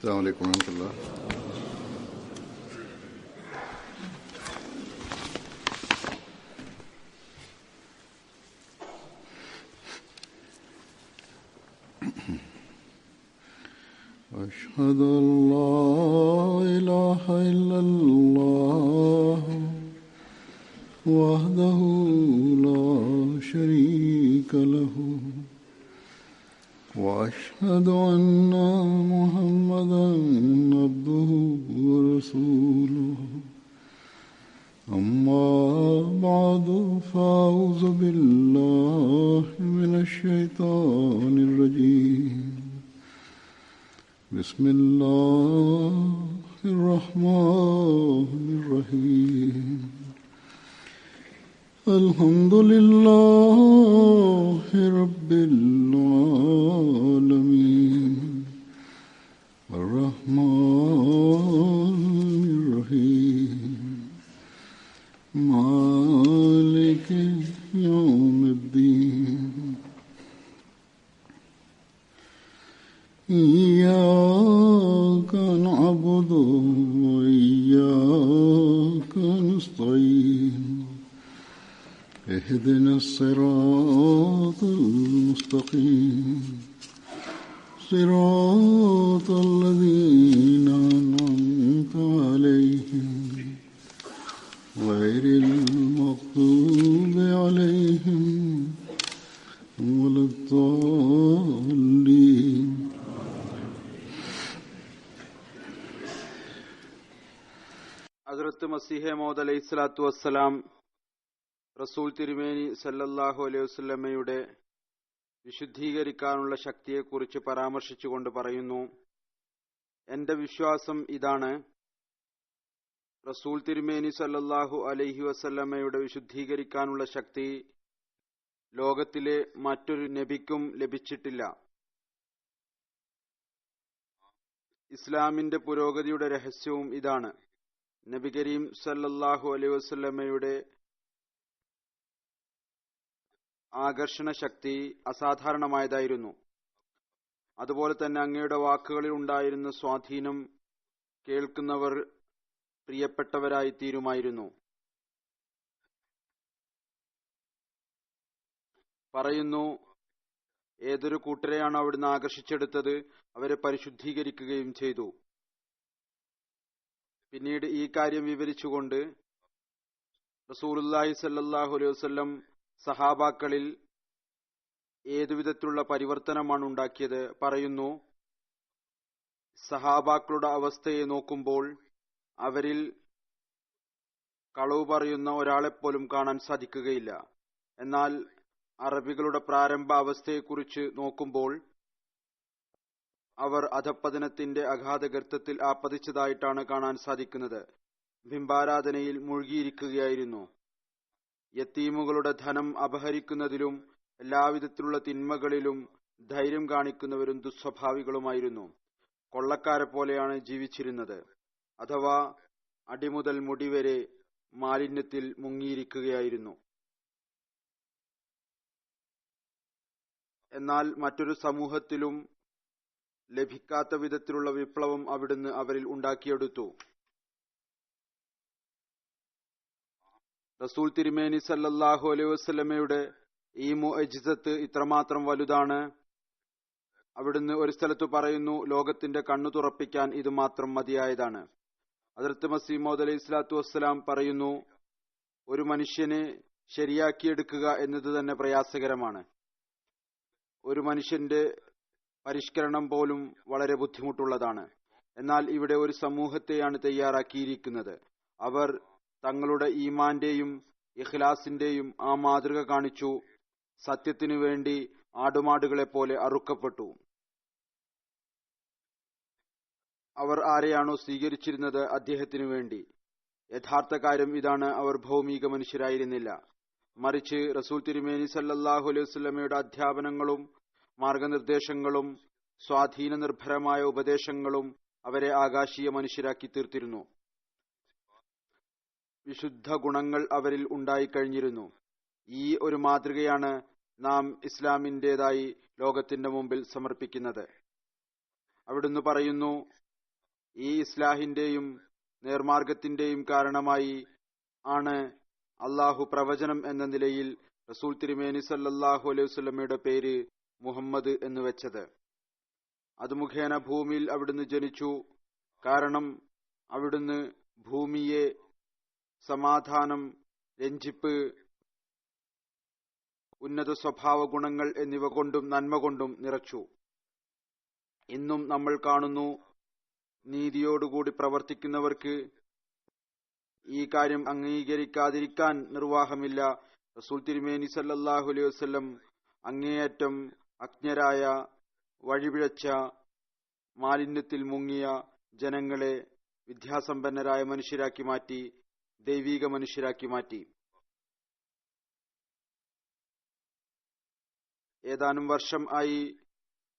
السلام عليكم ورحمة الله. أشهد أن لا إله إلا الله وحده لا شريك له وأشهد أن محمدا عبده ورسوله أما بعد فأعوذ بالله من الشيطان الرجيم بسم الله الرحمن الرحيم الحمد لله رب العالمين الرحمن الرحيم مالك يوم الدين إياك نعبد وإياك نستعين اهدنا الصراط المستقيم صراط الذين أنعمت عليهم غير المغضوب عليهم ولا الضالين. ഹദ്റത്ത് മസീഹ് മൗഊദ് അലൈഹിസ്സലാത്തു വസ്സലാം റസൂൽ തിരുമേനി സല്ലല്ലാഹു അലൈഹി വസല്ലമയുടെ വിശുദ്ധീകരിക്കാനുള്ള ശക്തിയെക്കുറിച്ച് പരാമർശിച്ചുകൊണ്ട് പറയുന്നു, എന്റെ വിശ്വാസം ഇതാണ്, റസൂൽ തിരുമേനി സല്ലല്ലാഹു അലൈഹി വസല്ലമയുടെ വിശുദ്ധീകരിക്കാനുള്ള ശക്തി ലോകത്തിലെ മറ്റൊരു നബിക്കും ലഭിച്ചിട്ടില്ല. ഇസ്ലാമിന്റെ പുരോഗതിയുടെ രഹസ്യവും ഇതാണ്. നബി കരീം സല്ലല്ലാഹു അലൈഹി വസല്ലമയുടെ ആകർഷണ ശക്തി അസാധാരണമായതായിരുന്നു. അതുപോലെ തന്നെ അങ്ങയുടെ വാക്കുകളിൽ ഉണ്ടായിരുന്ന സ്വാധീനം കേൾക്കുന്നവർ പ്രിയപ്പെട്ടവരായി തീരുമായിരുന്നു. പറയുന്നു, ഏതൊരു കൂട്ടരെയാണ് അവിടുന്ന് ആകർഷിച്ചെടുത്തത്, അവരെ പരിശുദ്ധീകരിക്കുകയും ചെയ്തു. പിന്നീട് ഈ കാര്യം വിവരിച്ചുകൊണ്ട് റസൂലുള്ളാഹി സ്വല്ലല്ലാഹു അലൈഹി വസല്ലം സഹാബാക്കളിൽ ഏതുവിധത്തിലുള്ള പരിവർത്തനമാണ് ഉണ്ടാക്കിയത് പറയുന്നു. സഹാബാക്കളുടെ അവസ്ഥയെ നോക്കുമ്പോൾ അവരിൽ കളവ് പറയുന്ന ഒരാളെപ്പോലും കാണാൻ സാധിക്കുകയില്ല. എന്നാൽ അറബികളുടെ പ്രാരംഭ അവസ്ഥയെക്കുറിച്ച് നോക്കുമ്പോൾ അവർ അധപ്പതനത്തിന്റെ അഗാധ ഗർത്തത്തിൽ ആപതിച്ചതായിട്ടാണ് കാണാൻ സാധിക്കുന്നത്. ബിംബാരാധനയിൽ മുഴുകിയിരിക്കുകയായിരുന്നു. യത്തീമുകളുടെ ധനം അപഹരിക്കുന്നതിലും എല്ലാവിധത്തിലുള്ള തിന്മകളിലും ധൈര്യം കാണിക്കുന്നവരും ദുസ്വഭാവികളുമായിരുന്നു. കൊള്ളക്കാരെ പോലെയാണ് ജീവിച്ചിരുന്നത്. അഥവാ അടിമുതൽ മുടിവരെ മാലിന്യത്തിൽ മുങ്ങിയിരിക്കുകയായിരുന്നു. എന്നാൽ മറ്റൊരു സമൂഹത്തിലും ലഭിക്കാത്ത വിധത്തിലുള്ള വിപ്ലവം അവിടുന്ന് അവരിൽ ഉണ്ടാക്കിയെടുത്തു. റസൂൽ തിരുമേനി സല്ലല്ലാഹു അലൈഹി വസല്ലമയുടെ ഈ മുഅ്ജിസത്ത് ഇത്രമാത്രം വലുതാണ്. അവിടുന്ന് ഒരു സ്ഥലത്ത് പറയുന്നു, ലോകത്തിന്റെ കണ്ണു തുറപ്പിക്കാൻ ഇത് മാത്രം മതിയായതാണ്. ഹദ്റത്ത് മസീഹ് മൗഊദ് അലൈഹിസ്സലാത്തു വസ്സലാം പറയുന്നു, ഒരു മനുഷ്യനെ ശരിയാക്കിയെടുക്കുക എന്നത് തന്നെ പ്രയാസകരമാണ്. ഒരു മനുഷ്യന്റെ പരിഷ്കരണം പോലും വളരെ ബുദ്ധിമുട്ടുള്ളതാണ്. എന്നാൽ ഇവിടെ ഒരു സമൂഹത്തെയാണ് തയ്യാറാക്കിയിരിക്കുന്നത്. അവർ തങ്ങളുടെ ഈമാന്റെയും ഇഖ്ലാസിന്റെയും ആ മാതൃക കാണിച്ചു. സത്യത്തിനു വേണ്ടി ആടുമാടുകളെ പോലെ അറുക്കപ്പെട്ടു. അവർ ആരെയാണോ സ്വീകരിച്ചിരുന്നത് അദ്ദേഹത്തിനു വേണ്ടി. യഥാർത്ഥ കാര്യം ഇതാണ്, അവർ ഭൗമിക മനുഷ്യരായിരുന്നില്ല. മറിച്ച് റസൂൽ തിരുമേനി സല്ലല്ലാഹു അലൈഹി വസല്ലമയുടെ അധ്യാപനങ്ങളും മാർഗനിർദ്ദേശങ്ങളും സ്വാധീന നിർഭരമായ ഉപദേശങ്ങളും അവരെ ആകാശീയ മനുഷ്യരാക്കി തീർത്തിരുന്നു. വിശുദ്ധ ഗുണങ്ങൾ അവരിൽ ഉണ്ടായിക്കഴിഞ്ഞിരുന്നു. ഈ ഒരു മാതൃകയാണ് നാം ഇസ്ലാമിന്റേതായി ലോകത്തിന്റെ മുമ്പിൽ സമർപ്പിക്കുന്നത്. അവിടുന്ന് പറയുന്നു, ഈ ഇസ്ലാഹിന്റെയും നേർമാർഗത്തിന്റെയും കാരണമായി ആണ് അള്ളാഹു പ്രവചനം എന്ന നിലയിൽ റസൂൽ തിരുമേനി സല്ലല്ലാഹു അലൈഹി വസല്ലമയുടെ പേര് മുഹമ്മദ് എന്ന് വെച്ചത്. അത് മുഖേന ഭൂമിയിൽ അവിടുന്ന് ജനിച്ചു. കാരണം അവിടുന്ന് ഭൂമിയെ സമാധാനം, രഞ്ജിപ്പ്, ഉന്നത സ്വഭാവ ഗുണങ്ങൾ എന്നിവ കൊണ്ടും നന്മ കൊണ്ടും നിറച്ചു. ഇന്നും നമ്മൾ കാണുന്നു, നീതിയോടുകൂടി പ്രവർത്തിക്കുന്നവർക്ക് ഈ കാര്യം അംഗീകരിക്കാതിരിക്കാൻ നിർവാഹമില്ല. റസൂൽ തിരുമേനി സല്ലല്ലാഹു അലൈഹി വസല്ലം അങ്ങേയറ്റം അജ്ഞരായ, വഴിപിഴച്ച, മാലിന്യത്തിൽ മുങ്ങിയ ജനങ്ങളെ വിദ്യാസമ്പന്നരായ മനുഷ്യരാക്കി മാറ്റി, ദൈവീക മനുഷ്യരാക്കി മാറ്റി. ഏതാനും വർഷം ആയി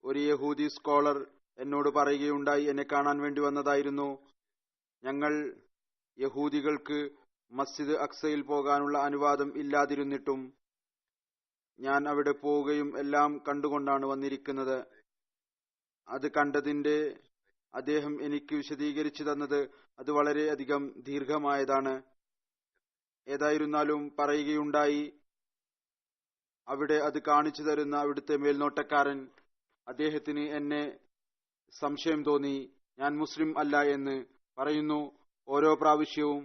ഒരു യഹൂദി സ്കോളർ എന്നോട് പറയുകയുണ്ടായി, എന്നെ കാണാൻ വേണ്ടി വന്നതായിരുന്നു. ഞങ്ങൾ യഹൂദികൾക്ക് മസ്ജിദ് അക്സയിൽ പോകാനുള്ള അനുവാദം ഇല്ലാതിരുന്നിട്ടും ഞാൻ അവിടെ പോവുകയും എല്ലാം കണ്ടുകൊണ്ടാണ് വന്നിരിക്കുന്നത്. അത് കണ്ടതിന്റെ അദ്ദേഹം എനിക്ക് വിശദീകരിച്ചു തന്നത് അത് വളരെയധികം ദീർഘമായതാണ്. ഏതായിരുന്നാലും പറയുകയുണ്ടായി, അവിടെ അത് കാണിച്ചു തരുന്ന അവിടുത്തെ മേൽനോട്ടക്കാരൻ, അദ്ദേഹത്തിന് എന്നെ സംശയം തോന്നി, ഞാൻ മുസ്ലിം അല്ല എന്ന് പറയുന്നു. ഓരോ പ്രാവശ്യവും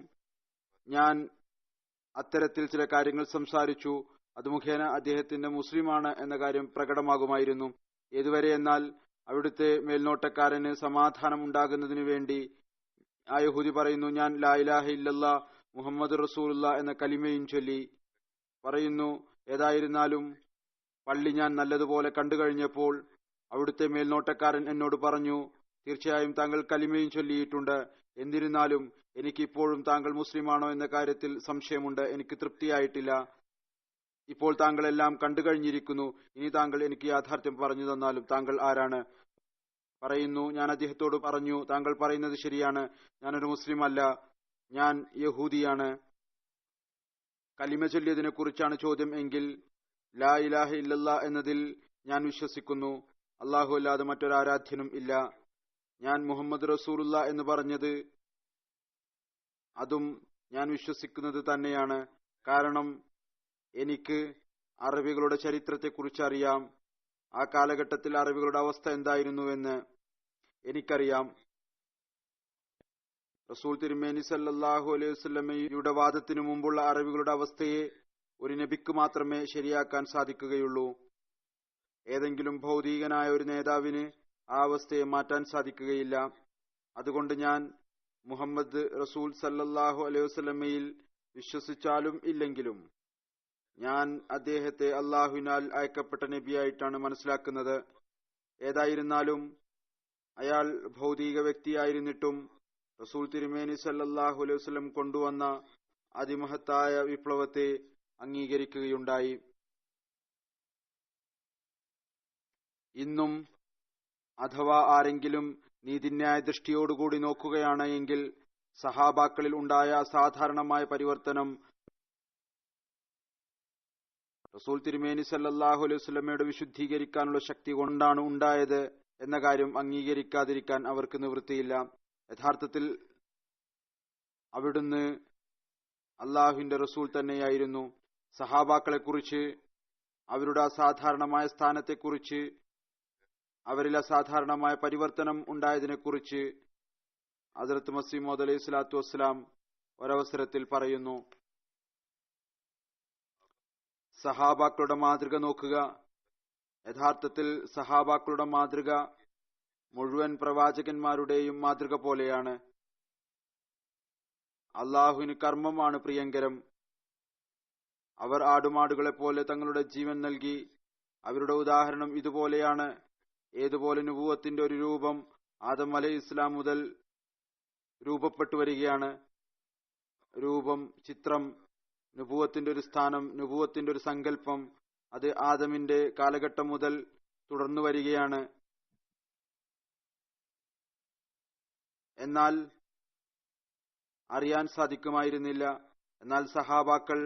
ഞാൻ അത്തരത്തിൽ ചില കാര്യങ്ങൾ സംസാരിച്ചു. അത് മുഖേന അദ്ദേഹത്തിന്റെ മുസ്ലിമാണ് എന്ന കാര്യം പ്രകടമാകുമായിരുന്നു. ഏതുവരെ എന്നാൽ അവിടുത്തെ മേൽനോട്ടക്കാരന് സമാധാനം ഉണ്ടാകുന്നതിനു വേണ്ടി ആ യഹൂദി പറയുന്നു, ഞാൻ ലാ ഇലാഹ ഇല്ലല്ലാ മുഹമ്മദ് റസൂലുള്ളാ എന്ന കലിമയും ചൊല്ലി പറയുന്നു. ഏതായിരുന്നാലും പള്ളി ഞാൻ നല്ലതുപോലെ കണ്ടു കഴിഞ്ഞപ്പോൾ അവിടുത്തെ മേൽനോട്ടക്കാരൻ എന്നോട് പറഞ്ഞു, തീർച്ചയായും താങ്കൾ കലിമയും ചൊല്ലിയിട്ടുണ്ട്. എന്നിരുന്നാലും എനിക്കിപ്പോഴും താങ്കൾ മുസ്ലിമാണോ എന്ന കാര്യത്തിൽ സംശയമുണ്ട്. എനിക്ക് തൃപ്തിയായിട്ടില്ല. ഇപ്പോൾ താങ്കൾ എല്ലാം കണ്ടു കഴിഞ്ഞിരിക്കുന്നു. ഇനി താങ്കൾ എനിക്ക് യാഥാർത്ഥ്യം പറഞ്ഞു തന്നാലും താങ്കൾ ആരാണ്? പറയുന്നു, ഞാൻ അദ്ദേഹത്തോട് പറഞ്ഞു, താങ്കൾ പറയുന്നത് ശരിയാണ്, ഞാനൊരു മുസ്ലിം അല്ല, ഞാൻ യഹൂദിയാണ്. കലിമ ചൊല്ലിയതിനെ കുറിച്ചാണ് ചോദ്യം എങ്കിൽ ലാ ഇലാഹ ഇല്ലല്ലാ എന്നതിൽ ഞാൻ വിശ്വസിക്കുന്നു. അല്ലാഹു അല്ലാതെ മറ്റൊരാരാധ്യനും ഇല്ല. ഞാൻ മുഹമ്മദ് റസൂലുള്ളാ എന്ന് പറഞ്ഞത് അതും ഞാൻ വിശ്വസിക്കുന്നത് തന്നെയാണ്. കാരണം എനിക്ക് അറബികളുടെ ചരിത്രത്തെക്കുറിച്ച് അറിയാം. ആ കാലഘട്ടത്തിൽ അറബികളുടെ അവസ്ഥ എന്തായിരുന്നുവെന്ന് എനിക്കറിയാം. റസൂൽ തിരുമേനി സല്ലല്ലാഹു അലൈഹി വസല്ലമയുടെ വാദത്തിനു മുമ്പുള്ള അറബികളുടെ അവസ്ഥയെ ഒരു നബിക്ക് മാത്രമേ ശരിയാക്കാൻ സാധിക്കുകയുള്ളൂ. ഏതെങ്കിലും ഭൗതികനായ ഒരു നേതാവിന് ആ അവസ്ഥയെ മാറ്റാൻ സാധിക്കുകയില്ല. അതുകൊണ്ട് ഞാൻ മുഹമ്മദ് റസൂൽ സല്ലല്ലാഹു അലൈഹി വസല്ലമയിൽ വിശ്വസിച്ചാലും ഇല്ലെങ്കിലും ഞാൻ അദ്ദേഹത്തെ അള്ളാഹുവിനാൽ അയക്കപ്പെട്ട നബിയായിട്ടാണ് മനസ്സിലാക്കുന്നത്. ഏതായിരുന്നാലും അയാൾ ഭൗതിക വ്യക്തിയായിരുന്നിട്ടും റസൂൽ തിരുമേനി സല്ലല്ലാഹു അലൈഹി വസല്ലം കൊണ്ടുവന്ന അതിമഹത്തായ വിപ്ലവത്തെ അംഗീകരിക്കുകയുണ്ടായി. ഇന്നും അഥവാ ആരെങ്കിലും നീതിന്യായ ദൃഷ്ടിയോടുകൂടി നോക്കുകയാണ് എങ്കിൽ സഹാബാക്കളിൽ ഉണ്ടായ അസാധാരണമായ പരിവർത്തനം റസൂൽ തിരുമേനി സല്ലല്ലാഹു അലൈഹി വസല്ലമയുടെ വിശുദ്ധീകരിക്കാനുള്ള ശക്തി കൊണ്ടാണ് ഉണ്ടായത് എന്ന കാര്യം അംഗീകരിക്കാതിരിക്കാൻ അവർക്ക് നിവൃത്തിയില്ല. യഥാർത്ഥത്തിൽ അവിടുന്ന് അള്ളാഹുവിന്റെ റസൂൽ തന്നെയായിരുന്നു. സഹാബാക്കളെക്കുറിച്ച്, അവരുടെ അസാധാരണമായ സ്ഥാനത്തെക്കുറിച്ച്, അവരിൽ അസാധാരണമായ പരിവർത്തനം ഉണ്ടായതിനെക്കുറിച്ച് ഹദ്റത്ത് മസീഹ് മൗഊദ് അലൈഹി സ്വലാത്തു വസ്സലാം ഒരവസരത്തിൽ പറയുന്നു, സഹാബാക്കളുടെ മാതൃക നോക്കുക. യഥാർത്ഥത്തിൽ സഹാബാക്കളുടെ മാതൃക മുഴുവൻ പ്രവാചകന്മാരുടെയും മാതൃക പോലെയാണ്. അള്ളാഹുവിന് കർമ്മമാണ് പ്രിയങ്കരം. അവർ ആടുമാടുകളെ പോലെ തങ്ങളുടെ ജീവൻ നൽകി. അവരുടെ ഉദാഹരണം ഇതുപോലെയാണ്. ഏതുപോലെ നുബുവത്തിന്റെ ഒരു രൂപം ആദം അലൈഹി ഇസ്ലാം മുതൽ രൂപപ്പെട്ടു വരികയാണ്. രൂപം, ചിത്രം, നുബുവത്തിന്റെ ഒരു സ്ഥാനം, നുബുവത്തിന്റെ ഒരു സങ്കല്പം, അത് ആദമിന്റെ കാലഘട്ടം മുതൽ തുടർന്നു വരികയാണ്. എന്നാൽ അറിയാൻ സാധിക്കുമായിരുന്നില്ല. എന്നാൽ സഹാബാക്കൾ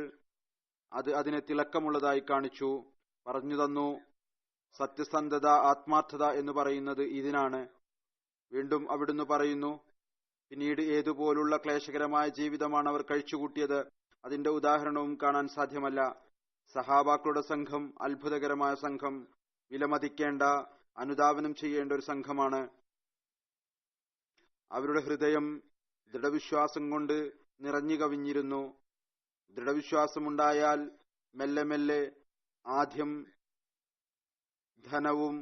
അതിനെ തിളക്കമുള്ളതായി കാണിച്ചു, പറഞ്ഞു തന്നു. സത്യസന്ധത, ആത്മാർത്ഥത എന്ന് പറയുന്നത് ഇതിനാണ്. വീണ്ടും അവിടുന്ന് പറയുന്നു, പിന്നീട് ഏതുപോലുള്ള ക്ലേശകരമായ ജീവിതമാണ് അവർ കഴിച്ചുകൂട്ടിയത്, അതിന്റെ ഉദാഹരണവും കാണാൻ സാധ്യമല്ല. സഹാബാക്കളുടെ സംഘം അത്ഭുതകരമായ സംഘം, വിലമതിക്കേണ്ട, അനുധാവനം ചെയ്യേണ്ട ഒരു സംഘമാണ്. അവരുടെ ഹൃദയം ദൃഢവിശ്വാസം കൊണ്ട് നിറഞ്ഞു കവിഞ്ഞിരുന്നു. ദൃഢവിശ്വാസമുണ്ടായാൽ മെല്ലെ മെല്ലെ ആദ്യം ധനവും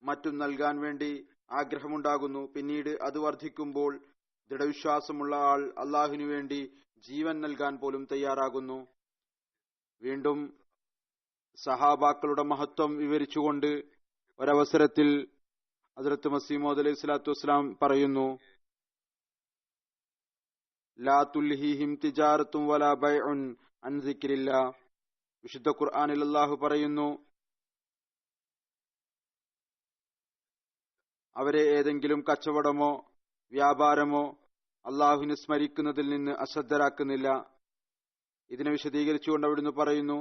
മറ്റും നൽകാൻ വേണ്ടി ആഗ്രഹമുണ്ടാകുന്നു. പിന്നീട് അത് വർദ്ധിക്കുമ്പോൾ ദൃഢവിശ്വാസമുള്ള ആൾ അള്ളാഹുവിനു വേണ്ടി ജീവൻ നൽകാൻ പോലും തയ്യാറാകുന്നു. വീണ്ടും സഹാബാക്കളുടെ മഹത്വം വിവരിച്ചുകൊണ്ട് ഒരവസരത്തിൽ ഹദ്റത്ത് മസീഹ് മൗഊദ് അലൈഹി സ്വലാത്തു വസ്സലാം പറയുന്നു, ലാ തുൽഹിഹിം തിജാറത്തും വലാ ബൈഉൻ അൻ സിക്രില്ലാ. വിശുദ്ധ ഖുർആനിൽ അല്ലാഹു പറയുന്നു, അവരെ ഏതെങ്കിലും കച്ചവടമോ വ്യാപാരമോ അള്ളാഹുവിനെ സ്മരിക്കുന്നതിൽ നിന്ന് അശ്രദ്ധരാക്കുന്നില്ല. ഇതിനെ വിശദീകരിച്ചുകൊണ്ട് അവിടുന്ന് പറയുന്നു,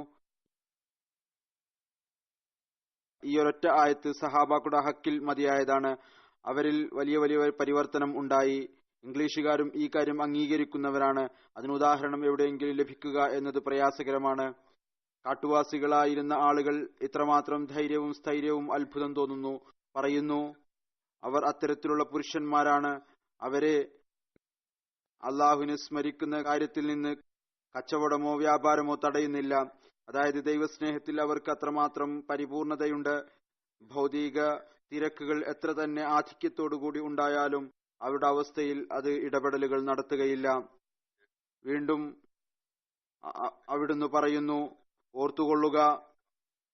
ഈ ഒരൊറ്റ ആയത്ത് സഹാബാക്കളുടെ ഹക്കിൽ മതിയായതാണ്. അവരിൽ വലിയ വലിയ പരിവർത്തനം ഉണ്ടായി. ഇംഗ്ലീഷുകാരും ഈ കാര്യം അംഗീകരിക്കുന്നവരാണ്. അതിന് ഉദാഹരണം എവിടെയെങ്കിലും ലഭിക്കുക എന്നത് പ്രയാസകരമാണ്. കാട്ടുവാസികളായിരുന്ന ആളുകൾ ഇത്രമാത്രം ധൈര്യവും സ്ഥൈര്യവും അത്ഭുതം തോന്നുന്നു. പറയുന്നു, അവർ അത്തരത്തിലുള്ള പുരുഷന്മാരാണ്. അവരെ അള്ളാഹുവിനെ സ്മരിക്കുന്ന കാര്യത്തിൽ നിന്ന് കച്ചവടമോ വ്യാപാരമോ തടയുന്നില്ല. അതായത് ദൈവസ്നേഹത്തിൽ അവർക്ക് അത്രമാത്രം പരിപൂർണതയുണ്ട്. ഭൗതിക തിരക്കുകൾ എത്ര തന്നെ ആധിക്യത്തോടുകൂടി ഉണ്ടായാലും അവരുടെ അവസ്ഥയിൽ അത് ഇടപെടലുകൾ നടത്തുകയില്ല. വീണ്ടും അവിടുന്ന് പറയുന്നു, ഓർത്തുകൊള്ളുക,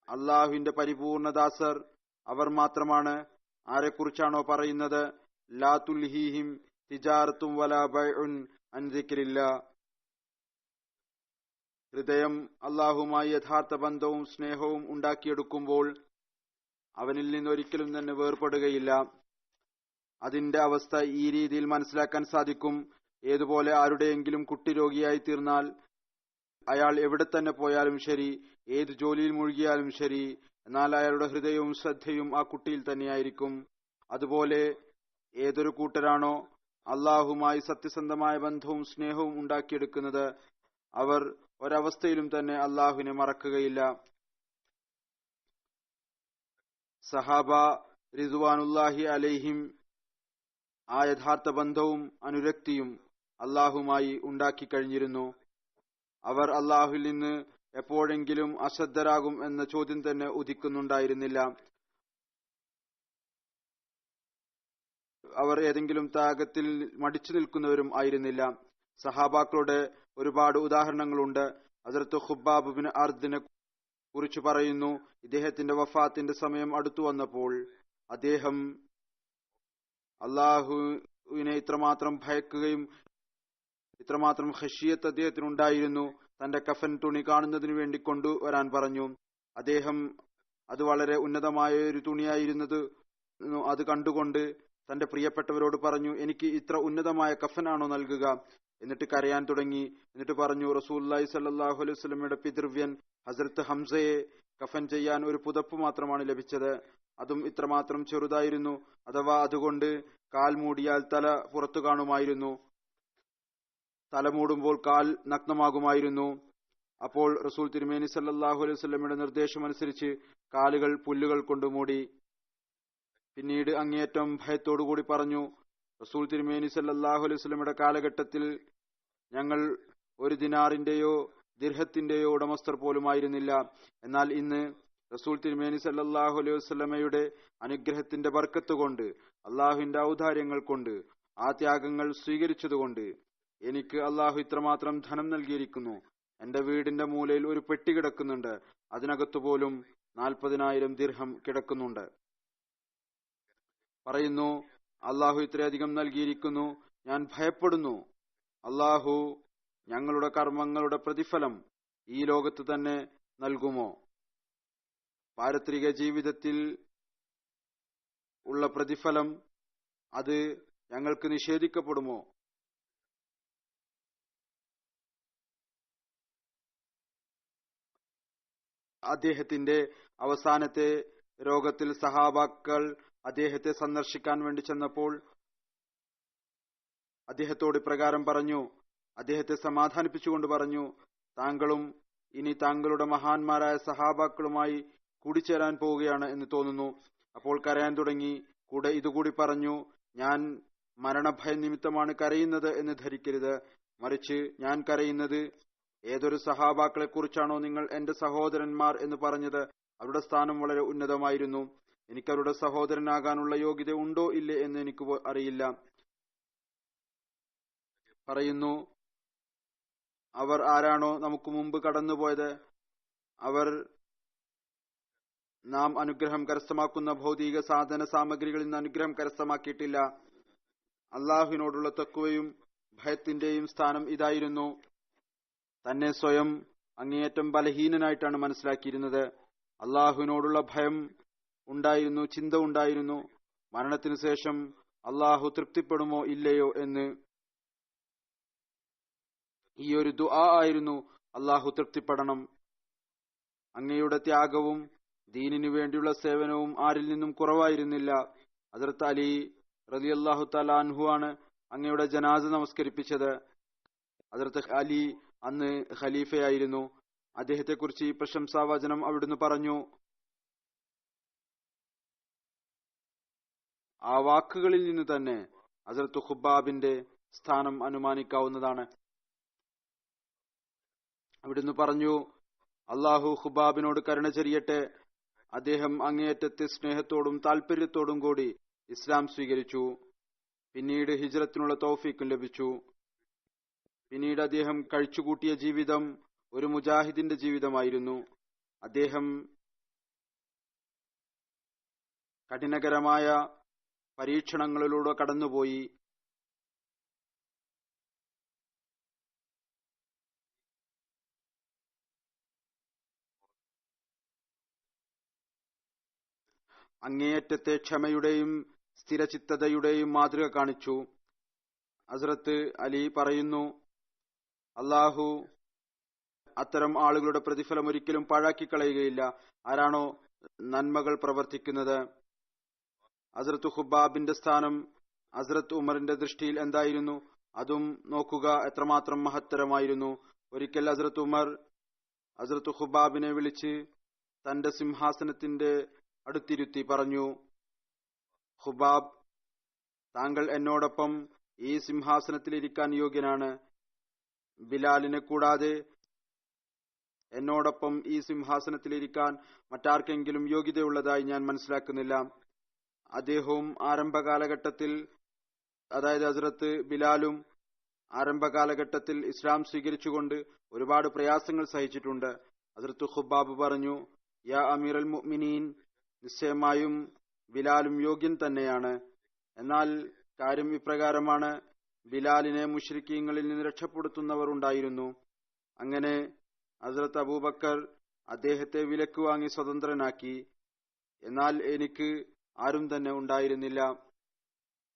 അള്ളാഹുവിന്റെ പരിപൂർണദാസർ അവർ മാത്രമാണ്. ആരെക്കുറിച്ചാണോ പറയുന്നത്, ലാ തുൽഹീഹിം തിജാറത്തും വലാ ബൈഉൻ അൻ സിക്രില്ലാ. ഹൃദയം അള്ളാഹുമായി യഥാർത്ഥ ബന്ധവും സ്നേഹവും ഉണ്ടാക്കിയെടുക്കുമ്പോൾ അവനിൽ നിന്ന് ഒരിക്കലും തന്നെ വേർപെടുകയില്ല. അതിന്റെ അവസ്ഥ ഈ രീതിയിൽ മനസ്സിലാക്കാൻ സാധിക്കും. ഏതുപോലെ ആരുടെയെങ്കിലും കുട്ടി രോഗിയായി തീർന്നാൽ അയാൾ എവിടെ തന്നെ പോയാലും ശരി, ഏത് ജോലിയിൽ മുഴുകിയാലും ശരി, എന്നാൽ അയാളുടെ ഹൃദയവും ശ്രദ്ധയും ആ കുട്ടിയിൽ തന്നെയായിരിക്കും. അതുപോലെ ഏതൊരു കൂട്ടരാണോ അള്ളാഹുമായി സത്യസന്ധമായ ബന്ധവും സ്നേഹവും ഉണ്ടാക്കിയെടുക്കുന്നത്, അവർ ഒരവസ്ഥയിലും തന്നെ അള്ളാഹുവിനെ മറക്കുകയില്ല. സഹാബ റിദ്വാനുല്ലാഹി അലൈഹിം ആ യഥാർത്ഥ ബന്ധവും അനുരക്തിയും അള്ളാഹുമായി ഉണ്ടാക്കി കഴിഞ്ഞിരുന്നു. അവർ അള്ളാഹുവിൽ നിന്ന് എപ്പോഴെങ്കിലും അശ്രദ്ധരാകും എന്ന ചോദ്യം തന്നെ ഉദിക്കുന്നുണ്ടായിരുന്നില്ല. അവർ ഏതെങ്കിലും ത്യാഗത്തിൽ മടിച്ചു നിൽക്കുന്നവരും ആയിരുന്നില്ല. സഹാബാക്കളുടെ ഒരുപാട് ഉദാഹരണങ്ങളുണ്ട്. ഹദ്റത്ത് ഖുബ്ബാബ് ബിൻ അർദിനെ കുറിച്ച് പറയുന്നു, ഇദ്ദേഹത്തിന്റെ വഫാത്തിന്റെ സമയം അടുത്തു വന്നപ്പോൾ അദ്ദേഹം അള്ളാഹുവിനെ ഇത്രമാത്രം ഭയക്കുകയും ഇത്രമാത്രം ഖശിയത്ത് അദ്ദേഹത്തിനുണ്ടായിരുന്നു. തന്റെ കഫൻ തുണി കാണുന്നതിനു വേണ്ടി കൊണ്ടുവരാൻ പറഞ്ഞു. അദ്ദേഹം അത് വളരെ ഉന്നതമായ ഒരു തുണിയായിരുന്നത് അത് കണ്ടുകൊണ്ട് തന്റെ പ്രിയപ്പെട്ടവരോട് പറഞ്ഞു, എനിക്ക് ഇത്ര ഉന്നതമായ കഫനാണോ നൽകുക? എന്നിട്ട് കരയാൻ തുടങ്ങി. എന്നിട്ട് പറഞ്ഞു, റസൂലുള്ളാഹി സ്വല്ലല്ലാഹു അലൈഹി വസല്ലമയുടെ പിതൃവ്യൻ ഹസ്രത്ത് ഹംസയെ കഫൻ ചെയ്യാൻ ഒരു പുതപ്പ് മാത്രമാണ് ലഭിച്ചത്. അതും ഇത്രമാത്രം ചെറുതായിരുന്നു. അഥവാ അതുകൊണ്ട് കാൽ മൂടിയാൽ തല പുറത്തു കാണുമായിരുന്നു. തല മൂടുമ്പോൾ കാൽ നഗ്നമാകുമായിരുന്നു. അപ്പോൾ റസൂൽ തിരുമേനി സല്ലല്ലാഹു അലൈഹി വസല്ലമയുടെ നിർദ്ദേശമനുസരിച്ച് കാലുകൾ പുല്ലുകൾ കൊണ്ട് മൂടി. പിന്നീട് അങ്ങേയറ്റം ഭയത്തോടുകൂടി പറഞ്ഞു, റസൂൽ തിരുമേനി സല്ലല്ലാഹു അലൈഹി വസല്ലമയുടെ കാലഘട്ടത്തിൽ ഞങ്ങൾ ഒരു ദിനാറിന്റെയോ ദിർഹത്തിന്റെയോ ഉടമസ്ഥർ പോലുമായിരുന്നില്ല. എന്നാൽ ഇന്ന് റസൂൽ തിരുമേനി സല്ലല്ലാഹു അലൈഹി വസല്ലമയുടെ അനുഗ്രഹത്തിന്റെ ബർക്കത്ത് കൊണ്ട്, അള്ളാഹുവിന്റെ ഔദാര്യങ്ങൾ കൊണ്ട്, ആ ത്യാഗങ്ങൾ സ്വീകരിച്ചതുകൊണ്ട് എനിക്ക് അള്ളാഹു ഇത്രമാത്രം ധനം നൽകിയിരിക്കുന്നു. എന്റെ വീടിന്റെ മൂലയിൽ ഒരു പെട്ടി കിടക്കുന്നുണ്ട്. അതിനകത്തുപോലും 40,000 ദിർഹം കിടക്കുന്നുണ്ട്. പറയുന്നു, അള്ളാഹു ഇത്രയധികം നൽകിയിരിക്കുന്നു, ഞാൻ ഭയപ്പെടുന്നു, അള്ളാഹു ഞങ്ങളുടെ കർമ്മങ്ങളുടെ പ്രതിഫലം ഈ ലോകത്ത് തന്നെ നൽകുമോ? പാരത്രിക ജീവിതത്തിൽ ഉള്ള പ്രതിഫലം അത് ഞങ്ങൾക്ക് നിഷേധിക്കപ്പെടുമോ? അദ്ദേഹത്തിന്റെ അവസാനത്തെ രോഗത്തിൽ സഹാബാക്കൾ അദ്ദേഹത്തെ സന്ദർശിക്കാൻ വേണ്ടി ചെന്നപ്പോൾ അദ്ദേഹത്തോട് ഇപ്രകാരം പറഞ്ഞു, അദ്ദേഹത്തെ സമാധാനിപ്പിച്ചുകൊണ്ട് പറഞ്ഞു, താങ്കളും ഇനി താങ്കളുടെ മഹാന്മാരായ സഹാബാക്കളുമായി കൂടിച്ചേരാൻ പോവുകയാണ് എന്ന് തോന്നുന്നു. അപ്പോൾ കരയാൻ തുടങ്ങി. കൂടെ ഇതുകൂടി പറഞ്ഞു, ഞാൻ മരണഭയം നിമിത്തമാണ് കരയുന്നത് എന്ന് ധരിക്കരുത്, മറിച്ച് ഞാൻ കരയുന്നത് ഏതൊരു സഹാബാക്കളെ കുറിച്ചാണോ നിങ്ങൾ എന്റെ സഹോദരന്മാർ എന്ന് പറഞ്ഞത്, അവരുടെ സ്ഥാനം വളരെ ഉന്നതമായിരുന്നു. എനിക്കവരുടെ സഹോദരനാകാനുള്ള യോഗ്യത ഉണ്ടോ ഇല്ലേ എന്ന് എനിക്ക് അറിയില്ല. പറയുന്നു, അവർ ആരാണോ നമുക്ക് മുമ്പ് കടന്നുപോയത്, അവർ നാം അനുഗ്രഹം കരസ്ഥമാക്കുന്ന ഭൗതിക സാധന സാമഗ്രികളിൽ നിന്ന് അനുഗ്രഹം കരസ്ഥമാക്കിയിട്ടില്ല. അള്ളാഹുവിനോടുള്ള തഖ്വയും ഭയത്തിന്റെയും സ്ഥാനം ഇതായിരുന്നു. തന്നെ സ്വയം അങ്ങേയറ്റം ബലഹീനനായിട്ടാണ് മനസ്സിലാക്കിയിരുന്നത്. അള്ളാഹുവിനോടുള്ള ഭയം ഉണ്ടായിരുന്നു, ചിന്ത ഉണ്ടായിരുന്നു, മരണത്തിനു ശേഷം അള്ളാഹു തൃപ്തിപ്പെടുമോ ഇല്ലയോ എന്ന്. ഈ ഒരു ദുആ ആയിരുന്നു, അള്ളാഹു തൃപ്തിപ്പെടണം. അങ്ങയുടെ ത്യാഗവും ദീനിനു വേണ്ടിയുള്ള സേവനവും ആരിൽ നിന്നും കുറവായിരുന്നില്ല. ഹദ്റത്ത് അലി റളിയല്ലാഹു തആല അൻഹു ആണ് അങ്ങയുടെ ജനാസ നമസ്കരിപ്പിച്ചത്. ഹദ്റത്ത് അലി അന്ന് ഖലീഫയായിരുന്നു. അദ്ദേഹത്തെ കുറിച്ച് ഈ പ്രശംസാവചനം അവിടുന്ന് പറഞ്ഞു. ആ വാക്കുകളിൽ നിന്ന് തന്നെ ഹദ്റത്ത് ഖുബ്ബാബിന്റെ സ്ഥാനം അനുമാനിക്കാവുന്നതാണ്. അവിടുന്ന് പറഞ്ഞു, അള്ളാഹു ഖുബ്ബാബിനോട് കരുണ ചൊരിയട്ടെ, അദ്ദേഹം അങ്ങേയറ്റത്തെ സ്നേഹത്തോടും താല്പര്യത്തോടും കൂടി ഇസ്ലാം സ്വീകരിച്ചു. പിന്നീട് ഹിജ്റത്തിനുള്ള തൗഫീഖും ലഭിച്ചു. പിന്നീട് അദ്ദേഹം കഴിച്ചുകൂട്ടിയ ജീവിതം ഒരു മുജാഹിദിന്റെ ജീവിതമായിരുന്നു. അദ്ദേഹം കഠിനകരമായ പരീക്ഷണങ്ങളിലൂടെ കടന്നുപോയി. അങ്ങേയറ്റത്തെ ക്ഷമയുടെയും സ്ഥിരചിത്തതയുടെയും മാതൃക കാണിച്ചു. ഹസ്രത്ത് അലി പറയുന്നു, അള്ളാഹു അത്തരം ആളുകളുടെ പ്രതിഫലം ഒരിക്കലും പാഴാക്കിക്കളയുകയില്ല. ആരാണോ നന്മകൾ പ്രവർത്തിക്കുന്നത്. ഹസ്രത്ത് ഖുബ്ബാബിന്റെ സ്ഥാനം ഹസ്രത്ത് ഉമറിന്റെ ദൃഷ്ടിയിൽ എന്തായിരുന്നു, അതും നോക്കുക എത്രമാത്രം മഹത്തരമായിരുന്നു. ഒരിക്കൽ ഹസ്രത്ത് ഉമർ ഹസ്രത്ത് ഖുബ്ബാബിനെ വിളിച്ച് തന്റെ സിംഹാസനത്തിന്റെ അടുത്തിരുത്തി പറഞ്ഞു, ഖുബ്ബാബ്, താങ്കൾ എന്നോടൊപ്പം ഈ സിംഹാസനത്തിൽ ഇരിക്കാൻ യോഗ്യനാണ്. ബിലാലിനെ കൂടാതെ എന്നോടൊപ്പം ഈ സിംഹാസനത്തിൽ ഇരിക്കാൻ മറ്റാർക്കെങ്കിലും യോഗ്യതയുള്ളതായി ഞാൻ മനസ്സിലാക്കുന്നില്ല. അദ്ദേഹവും ആരംഭകാലഘട്ടത്തിൽ, അതായത് ഹസ്രത്ത് ബിലാലും ആരംഭകാലഘട്ടത്തിൽ ഇസ്ലാം സ്വീകരിച്ചുകൊണ്ട് ഒരുപാട് പ്രയാസങ്ങൾ സഹിച്ചിട്ടുണ്ട്. ഹസ്രത്ത് ഖുബ്ബാബ് പറഞ്ഞു, യാ അമീർ അൽ മുഅ്മിനീൻ, നിശ്ചയമായും ബിലാലും യോഗ്യൻ തന്നെയാണ്. എന്നാൽ കാര്യം ഇപ്രകാരമാണ്, ബിലാലിനെ മുശ്രിക്കീങ്ങളിൽ നിന്ന് രക്ഷപ്പെടുത്തുന്നവർ ഉണ്ടായിരുന്നു. അങ്ങനെ ഹസ്രത്ത് അബൂബക്കർ അദ്ദേഹത്തെ വിലക്ക് വാങ്ങി സ്വതന്ത്രനാക്കി. എന്നാൽ എനിക്ക് ആരും തന്നെ ഉണ്ടായിരുന്നില്ല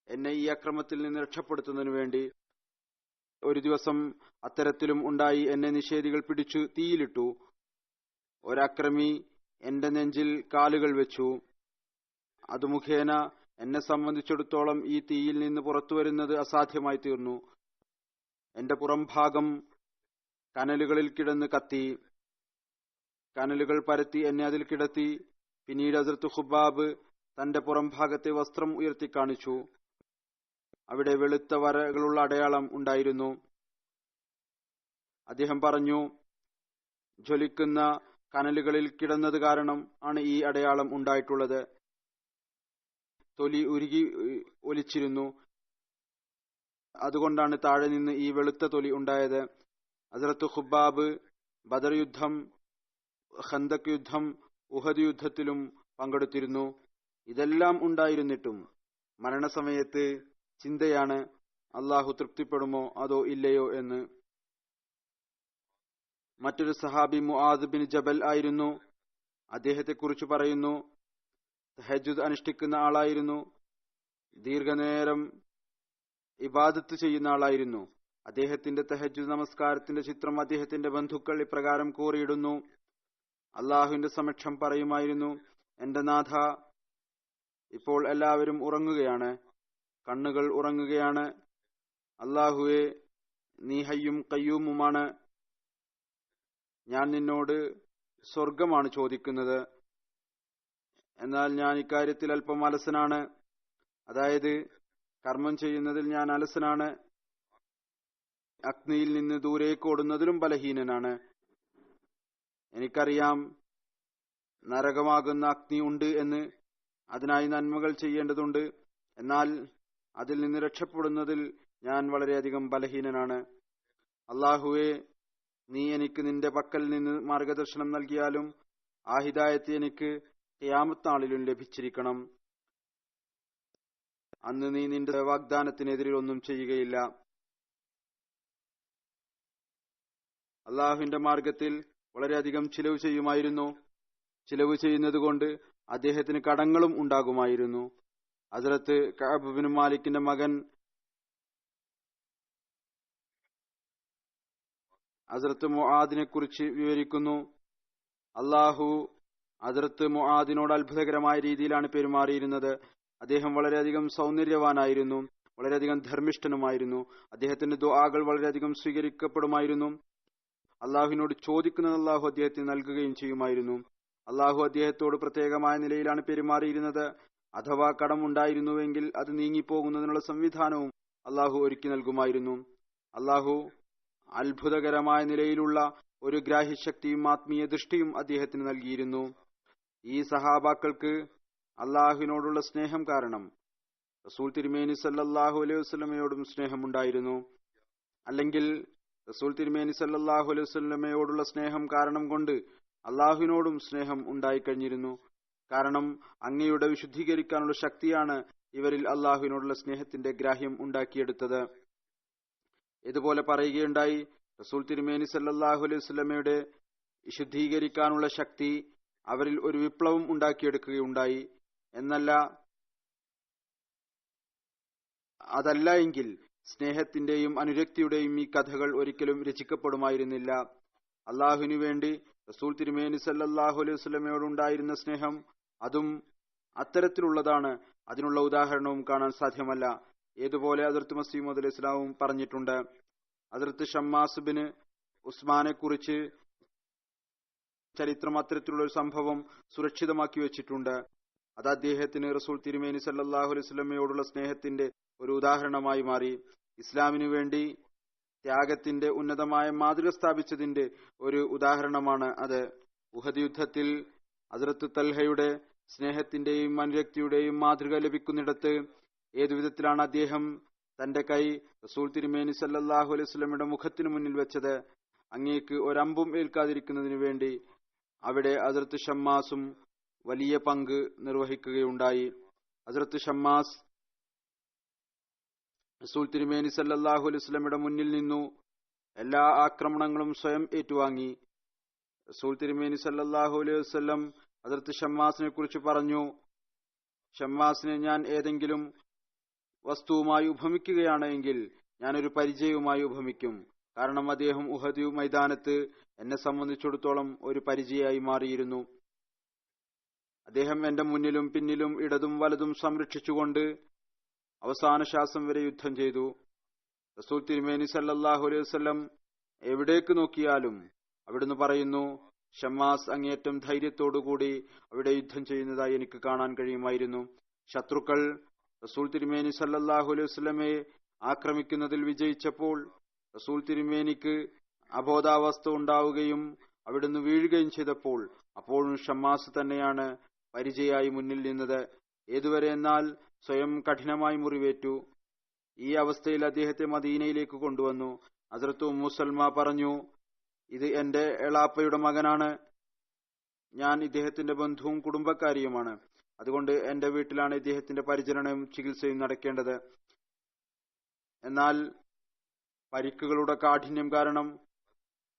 എന്നെ ഈ അക്രമത്തിൽ നിന്ന് രക്ഷപ്പെടുത്തുന്നതിനു വേണ്ടി. ഒരു ദിവസം അത്തരത്തിലും ഉണ്ടായി. എന്നെ നിഷേധികൾ പിടിച്ചു തീയിലിട്ടു. ഒരക്രമി എന്റെ നെഞ്ചിൽ കാലുകൾ വെച്ചു. അത് മുഖേന എന്നെ സംബന്ധിച്ചിടത്തോളം ഈ തീയിൽ നിന്ന് പുറത്തു വരുന്നത് അസാധ്യമായി തീർന്നു. എന്റെ പുറംഭാഗം കനലുകളിൽ കിടന്ന് കത്തി. കനലുകൾ പരത്തി എന്നെ അതിൽ കിടത്തി. പിന്നീട് ഹസ്രത്ത് ഖുബ്ബാബ് തന്റെ പുറംഭാഗത്തെ വസ്ത്രം ഉയർത്തി കാണിച്ചു. അവിടെ വെളുത്ത വരകളുള്ള അടയാളം ഉണ്ടായിരുന്നു. അദ്ദേഹം പറഞ്ഞു, ജ്വലിക്കുന്ന കനലുകളിൽ കിടന്നത് കാരണം ആണ് ഈ അടയാളം ഉണ്ടായിട്ടുള്ളത്. തൊലി ഉരുകി ഒലിച്ചിരുന്നു, അതുകൊണ്ടാണ് താഴെ നിന്ന് ഈ വെളുത്ത തൊലി ഉണ്ടായത്. ഹസ്രത്ത് ഖുബ്ബാബ് ബദർ യുദ്ധം, ഖന്തക് യുദ്ധം, ഉഹദ് യുദ്ധത്തിലും പങ്കെടുത്തിരുന്നു. ഇതെല്ലാം ഉണ്ടായിരുന്നിട്ടും മരണസമയത്ത് ചിന്തയാണ്, അള്ളാഹു തൃപ്തിപ്പെടുമോ അതോ ഇല്ലയോ എന്ന്. മറ്റൊരു സഹാബി മുആദ് ബിൻ ജബൽ ആയിരുന്നു. അദ്ദേഹത്തെ കുറിച്ച് പറയുന്നു, തഹജ്ജുദ് അനുഷ്ഠിക്കുന്ന ആളായിരുന്നു. ദീർഘനേരം ഇബാദത്ത് ചെയ്യുന്ന ആളായിരുന്നു. അദ്ദേഹത്തിന്റെ തഹജ്ജുദ് നമസ്കാരത്തിന്റെ ചിത്രം അദ്ദേഹത്തിന്റെ ബന്ധുക്കൾ ഇപ്രകാരം കോറിയിടുന്നു. അള്ളാഹുവിന്റെ സമക്ഷം പറയുമായിരുന്നു, എന്റെ നാഥ, ഇപ്പോൾ എല്ലാവരും ഉറങ്ങുകയാണ്, കണ്ണുകൾ ഉറങ്ങുകയാണ്. അല്ലാഹുവേ, നീ ഹയ്യും ഖയ്യൂമുമാണ്. ഞാൻ നിന്നോട് സ്വർഗമാണ് ചോദിക്കുന്നത്. എന്നാൽ ഞാൻ ഇക്കാര്യത്തിൽ അല്പം അലസനാണ്. അതായത് കർമ്മം ചെയ്യുന്നതിൽ ഞാൻ അലസനാണ്. അഗ്നിയിൽ നിന്ന് ദൂരേക്ക് ഓടുന്നതിലും ബലഹീനനാണ്. എനിക്കറിയാം നരകമാകുന്ന അഗ്നി ഉണ്ട് എന്ന്. അതിനായി നന്മകൾ ചെയ്യേണ്ടതുണ്ട്. എന്നാൽ അതിൽ നിന്ന് രക്ഷപ്പെടുന്നതിൽ ഞാൻ വളരെയധികം ബലഹീനനാണ്. അല്ലാഹുവേ, നീ എനിക്ക് നിന്റെ പക്കൽ നിന്ന് മാർഗദർശനം നൽകിയാലും ആ ഹിദായത്ത് എനിക്ക് ഖിയാമത്ത് നാളിലും ലഭിച്ചിരിക്കണം. അന്ന് നീ നിന്റെ വാഗ്ദാനത്തിനെതിരെ ഒന്നും ചെയ്യുകയില്ല. അള്ളാഹുവിന്റെ മാർഗത്തിൽ വളരെയധികം ചിലവ് ചെയ്യുമായിരുന്നു. ചിലവ് ചെയ്യുന്നത് കൊണ്ട് അദ്ദേഹത്തിന് കടങ്ങളും ഉണ്ടാകുമായിരുന്നു. ഹസ്രത്ത് കഅബ് ബിൻ മാലിക്കിന്റെ മകൻ ഹസ്രത്ത് മുആദിനെ കുറിച്ച് വിവരിക്കുന്നു. അള്ളാഹു ഹസ്രത്ത് മുആദിനോട് അത്ഭുതകരമായ രീതിയിലാണ് പെരുമാറിയിരുന്നത്. അദ്ദേഹം വളരെയധികം സൗന്ദര്യവാനായിരുന്നു, വളരെയധികം ധർമ്മിഷ്ഠനുമായിരുന്നു. അദ്ദേഹത്തിന്റെ ദുആകൾ വളരെയധികം സ്വീകരിക്കപ്പെടുമായിരുന്നു. അള്ളാഹുവിനോട് ചോദിക്കുന്നത് അള്ളാഹു അദ്ദേഹത്തിന് നൽകുകയും ചെയ്യുമായിരുന്നു. അള്ളാഹു അദ്ദേഹത്തോട് പ്രത്യേകമായ നിലയിലാണ് പെരുമാറിയിരുന്നത്. അഥവാ കടമുണ്ടായിരുന്നുവെങ്കിൽ അത് നീങ്ങിപ്പോകുന്നതിനുള്ള സംവിധാനവും അള്ളാഹു ഒരുക്കി നൽകുമായിരുന്നു. അള്ളാഹു അത്ഭുതകരമായ നിലയിലുള്ള ഒരു ഗ്രാഹ്യശക്തിയും ആത്മീയ ദൃഷ്ടിയും അദ്ദേഹത്തിന് നൽകിയിരുന്നു. ഈ സഹാബാക്കൾക്ക് അള്ളാഹുവിനോടുള്ള സ്നേഹം കാരണം റസൂൽ തിരുമേനി സല്ലല്ലാഹു അലൈഹി വസല്ലമയോടും സ്നേഹമുണ്ടായിരുന്നു. അല്ലെങ്കിൽ റസൂൽ തിരുമേനി സല്ലല്ലാഹു അലൈഹി വസല്ലമയോടുള്ള സ്നേഹം കാരണം കൊണ്ട് അള്ളാഹുവിനോടും സ്നേഹം ഉണ്ടായിക്കഴിഞ്ഞിരുന്നു. കാരണം അങ്ങയുടെ വിശുദ്ധീകരിക്കാനുള്ള ശക്തിയാണ് ഇവരിൽ അള്ളാഹുവിനോടുള്ള സ്നേഹത്തിന്റെ ഗ്രാഹ്യം ഉണ്ടാക്കിയെടുത്തത്. ഇതുപോലെ പറയുകയുണ്ടായി, റസൂൽ തിരുമേനി സല്ലല്ലാഹു അലൈഹി വസല്ലമയുടെ വിശുദ്ധീകരിക്കാനുള്ള ശക്തി അവരിൽ ഒരു വിപ്ലവം ഉണ്ടാക്കിയെടുക്കുകയുണ്ടായി എന്നല്ല. അതല്ല എങ്കിൽ സ്നേഹത്തിന്റെയും അനുരക്തിയുടെയും ഈ കഥകൾ ഒരിക്കലും രചിക്കപ്പെടുമായിരുന്നില്ല. അള്ളാഹുവിനു വേണ്ടി റസൂൽ തിരുമേനി സല്ലല്ലാഹു അലൈഹി വസല്ലമയോടുണ്ടായിരുന്ന സ്നേഹം അതും അത്തരത്തിലുള്ളതാണ്. അതിനുള്ള ഉദാഹരണവും കാണാൻ സാധ്യമല്ല. ഏതുപോലെ ഹദ്റത്ത് മസീഹ് മൗഊദ് അലൈഹി സ്വലാമും പറഞ്ഞിട്ടുണ്ട്. ഹദ്റത്ത് ഷമ്മാസ് ബിൻ ഉസ്മാനെ കുറിച്ച് ചരിത്രം അത്തരത്തിലുള്ള ഒരു സംഭവം സുരക്ഷിതമാക്കി വെച്ചിട്ടുണ്ട്. അത് അദ്ദേഹത്തിന് റസൂൽ തിരുമേനി സല്ലല്ലാഹു അലൈഹി വസല്ലമയോടുള്ള സ്നേഹത്തിന്റെ ഒരു ഉദാഹരണമായി മാറി. ഇസ്ലാമിനു വേണ്ടി ത്യാഗത്തിന്റെ ഉന്നതമായ മാതൃക സ്ഥാപിച്ചതിന്റെ ഒരു ഉദാഹരണമാണ് അത്. ഉഹദ് യുദ്ധത്തിൽ ഹസ്രത്ത് തൽഹയുടെ സ്നേഹത്തിന്റെയും അനുരക്തിയുടെയും മാതൃക ലഭിക്കുന്നിടത്ത് ഏതുവിധത്തിലാണ് അദ്ദേഹം തന്റെ കൈ റസൂൽ തിരുമേനി സല്ലല്ലാഹു അലൈഹി വസല്ലമയുടെ മുഖത്തിനു മുന്നിൽ വെച്ചത്, അങ്ങേക്ക് ഒരമ്പും ഏൽക്കാതിരിക്കുന്നതിനു വേണ്ടി. അവിടെ ഹസ്രത്ത് ഷമ്മാസും വലിയ പങ്ക് നിർവഹിക്കുകയുണ്ടായി. ഹസ്രത്ത് ഷമ്മാസ് റസൂൽ തിരുമേനി സല്ലല്ലാഹു അലൈഹി വസല്ലമയുടെ മുന്നിൽ നിന്നു എല്ലാ ആക്രമണങ്ങളും സ്വയം ഏറ്റുവാങ്ങി. റസൂൽ തിരുമേനി സല്ലല്ലാഹു അലൈഹി വസല്ലം ഹസ്രത്ത് ഷമ്മാസിനെ കുറിച്ച് പറഞ്ഞു, ഷമ്മാസിനെ ഞാൻ ഏതെങ്കിലും വസ്തുവുമായി ഉപമിക്കുകയാണ് എങ്കിൽ ഞാനൊരു പരിചയവുമായി ഉപമിക്കും. കാരണം അദ്ദേഹം ഉഹദ് മൈതാനത്ത് എന്നെ സംബന്ധിച്ചിടത്തോളം ഒരു പരിചയമായി മാറിയിരുന്നു. അദ്ദേഹം എന്റെ മുന്നിലും പിന്നിലും ഇടതും വലതും സംരക്ഷിച്ചുകൊണ്ട് അവസാന ശ്വാസം വരെ യുദ്ധം ചെയ്തു. റസൂൽ തിരുമേനി സല്ലല്ലാഹു അലൈഹി വസല്ലം എവിടേക്ക് നോക്കിയാലും അവിടുന്ന് പറയുന്നു, ഷമ്മാസ് അങ്ങേയറ്റം ധൈര്യത്തോടുകൂടി അവിടെ യുദ്ധം ചെയ്യുന്നതായി എനിക്ക് കാണാൻ കഴിയുമായിരുന്നു. ശത്രുക്കൾ റസൂൽ തിരുമേനി സല്ലല്ലാഹു അലൈഹി വസല്ലമയെ ആക്രമിക്കുന്നതിൽ വിജയിച്ചപ്പോൾ റസൂൽ തിരുമേനിക്ക് അബോധാവസ്ഥ ഉണ്ടാവുകയും അവിടുന്ന് വീഴുകയും ചെയ്തപ്പോൾ അപ്പോഴും ഷമ്മാസ് തന്നെയാണ് പരിചയായി മുന്നിൽ നിന്നത്. ഏതുവരെ എന്നാൽ സ്വയം കഠിനമായി മുറിവേറ്റു. ഈ അവസ്ഥയിൽ അദ്ദേഹത്തെ മദീനയിലേക്ക് കൊണ്ടുവന്നു. ഹസ്രത്ത് ഉമ്മു സൽമ പറഞ്ഞു, ഇത് എന്റെ എളാപ്പയുടെ മകനാണ്. ഞാൻ ഇദ്ദേഹത്തിന്റെ ബന്ധുവും കുടുംബക്കാരിയുമാണ്. അതുകൊണ്ട് എന്റെ വീട്ടിലാണ് ഇദ്ദേഹത്തിന്റെ പരിചരണവും ചികിത്സയും നടക്കേണ്ടത്. എന്നാൽ പരിക്കുകളുടെ കാഠിന്യം കാരണം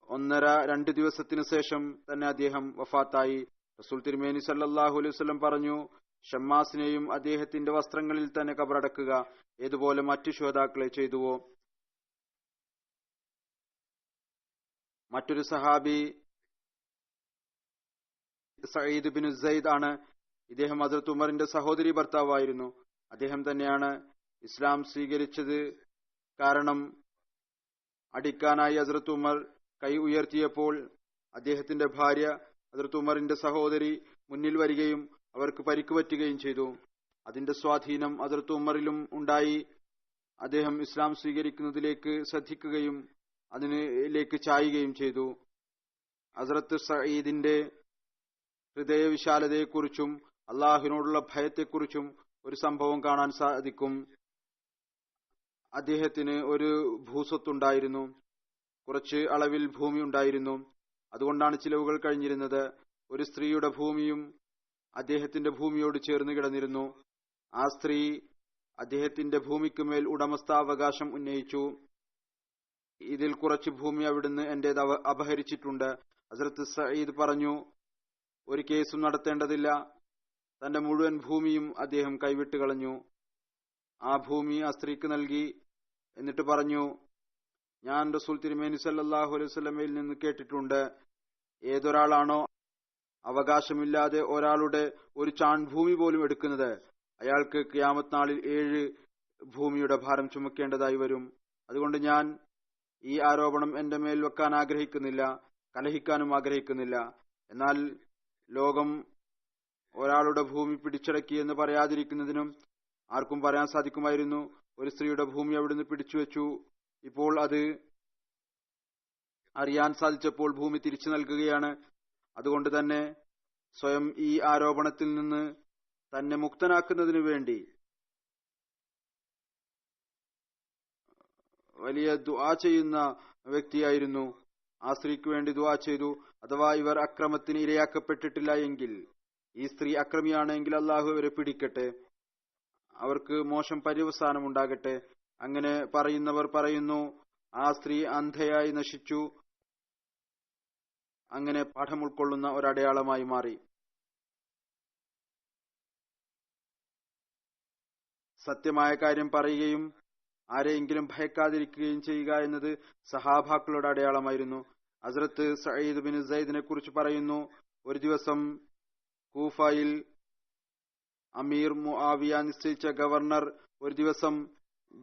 1.5-2 ദിവസത്തിനു ശേഷം തന്നെ അദ്ദേഹം വഫാത്തായി. റസൂൽ തിരുമേനി സല്ലല്ലാഹു അലൈഹി വസല്ലം പറഞ്ഞു, ഷമ്മാസിനെയും അദ്ദേഹത്തിന്റെ വസ്ത്രങ്ങളിൽ തന്നെ കബറടക്കുക, ഏതുപോലെ മറ്റു ശുഹദാക്കളെ ചെയ്തുവോ. മറ്റൊരു സഹാബി സഈദ് ബിൻ സെയ്ദ് ആണ്. ഇദ്ദേഹം ഹസ്രത്ത് ഉമറിന്റെ സഹോദരി ഭർത്താവായിരുന്നു. അദ്ദേഹം തന്നെയാണ് ഇസ്ലാം സ്വീകരിച്ചത്. കാരണം അടിക്കാനായി ഹസ്രത്ത് ഉമർ കൈ ഉയർത്തിയപ്പോൾ അദ്ദേഹത്തിന്റെ ഭാര്യ ഹസ്രത്ത് ഉമറിന്റെ സഹോദരി മുന്നിൽ വരികയും അവർക്ക് പരിക്ക് പറ്റുകയും ചെയ്തു. അതിന്റെ സ്വാധീനം ഹസ്രത്ത് ഉമറിലും ഉണ്ടായി. അദ്ദേഹം ഇസ്ലാം സ്വീകരിക്കുന്നതിലേക്ക് ശ്രദ്ധിക്കുകയും അതിലേക്ക് ചായുകയും ചെയ്തു. ഹസ്രത്ത് സഈദിന്റെ ഹൃദയവിശാലതയെക്കുറിച്ചും അള്ളാഹുവിനോടുള്ള ഭയത്തെക്കുറിച്ചും ഒരു സംഭവം കാണാൻ സാധിക്കും. അദ്ദേഹത്തിന് ഒരു ഭൂസ്വത്തുണ്ടായിരുന്നു. കുറച്ച് അളവിൽ ഭൂമി ഉണ്ടായിരുന്നു. അതുകൊണ്ടാണ് ചിലവുകൾ കഴിഞ്ഞിരുന്നത്. ഒരു സ്ത്രീയുടെ ഭൂമിയും അദ്ദേഹത്തിന്റെ ഭൂമിയോട് ചേർന്ന് കിടന്നിരുന്നു. ആ സ്ത്രീ അദ്ദേഹത്തിന്റെ ഭൂമിക്ക് മേൽ ഉടമസ്ഥാവകാശം ഉന്നയിച്ചു. ഇതിൽ കുറച്ച് ഭൂമി അവിടുന്ന് എന്റേത് അപഹരിച്ചിട്ടുണ്ട്. ഹസ്രത്ത് സഈദ് പറഞ്ഞു, ഒരു കേസും നടത്തേണ്ടതില്ല. തന്റെ മുഴുവൻ ഭൂമിയും അദ്ദേഹം കൈവിട്ട് കളഞ്ഞു. ആ ഭൂമി ആ സ്ത്രീക്ക് നൽകി. എന്നിട്ട് പറഞ്ഞു, ഞാൻ റസൂൽ തിരുമേനി സല്ലല്ലാഹു അലൈഹി വസല്ലമയിൽ നിന്ന് കേട്ടിട്ടുണ്ട്, ഏതൊരാളാണോ അവകാശമില്ലാതെ ഒരാളുടെ ഒരു ചാൺഭൂമി പോലും എടുക്കുന്നത്, അയാൾക്ക് ഖിയാമത്ത് നാളിൽ 7 ഭൂമിയുടെ ഭാരം ചുമക്കേണ്ടതായി വരും. അതുകൊണ്ട് ഞാൻ ഈ ആരോപണം എന്റെ മേൽ വെക്കാൻ ആഗ്രഹിക്കുന്നില്ല, കലഹിക്കാനും ആഗ്രഹിക്കുന്നില്ല. എന്നാൽ ലോകം ഒരാളുടെ ഭൂമി പിടിച്ചടക്കി എന്ന് പറയാതിരിക്കുന്നതിനും ആർക്കും പറയാൻ സാധിക്കുമായിരുന്നു, ഒരു സ്ത്രീയുടെ ഭൂമി അവിടുന്ന് പിടിച്ചുവെച്ചു. ഇപ്പോൾ അത് അറിയാൻ സാധിച്ചപ്പോൾ ഭൂമി തിരിച്ചു നൽകുകയാണ്. അതുകൊണ്ട് തന്നെ സ്വയം ഈ ആരോപണത്തിൽ നിന്ന് തന്നെ മുക്തനാക്കുന്നതിനു വേണ്ടി വലിയ ദുആ ചെയ്യുന്ന വ്യക്തിയായിരുന്നു. ആ സ്ത്രീക്ക് വേണ്ടി ദുആ ചെയ്തു. അഥവാ ഇവർ അക്രമത്തിന് ഇരയാക്കപ്പെട്ടിട്ടില്ല എങ്കിൽ, ഈ സ്ത്രീ അക്രമിയാണെങ്കിൽ അള്ളാഹു ഇവരെ പിടിക്കട്ടെ, അവർക്ക് മോശം പര്യവസാനം ഉണ്ടാകട്ടെ. അങ്ങനെ പറയുന്നവർ പറയുന്നു, ആ സ്ത്രീ അന്ധയായി നശിച്ചു. അങ്ങനെ പാഠം ഉൾക്കൊള്ളുന്ന ഒരടയാളമായി മാറി. സത്യമായ കാര്യം പറയുകയും ആരെയെങ്കിലും ഭയക്കാതിരിക്കുകയും ചെയ്യുക എന്നത് സഹാബാക്കളുടെ അടയാളമായിരുന്നു. ഹസ്രത്ത് സഈദ് ബിൻ സൈദിനെ കുറിച്ച് പറയുന്നു, ഒരു ദിവസം കൂഫയിൽ അമീർ മുആവിയ നിശ്ചയിച്ച ഗവർണർ ഒരു ദിവസം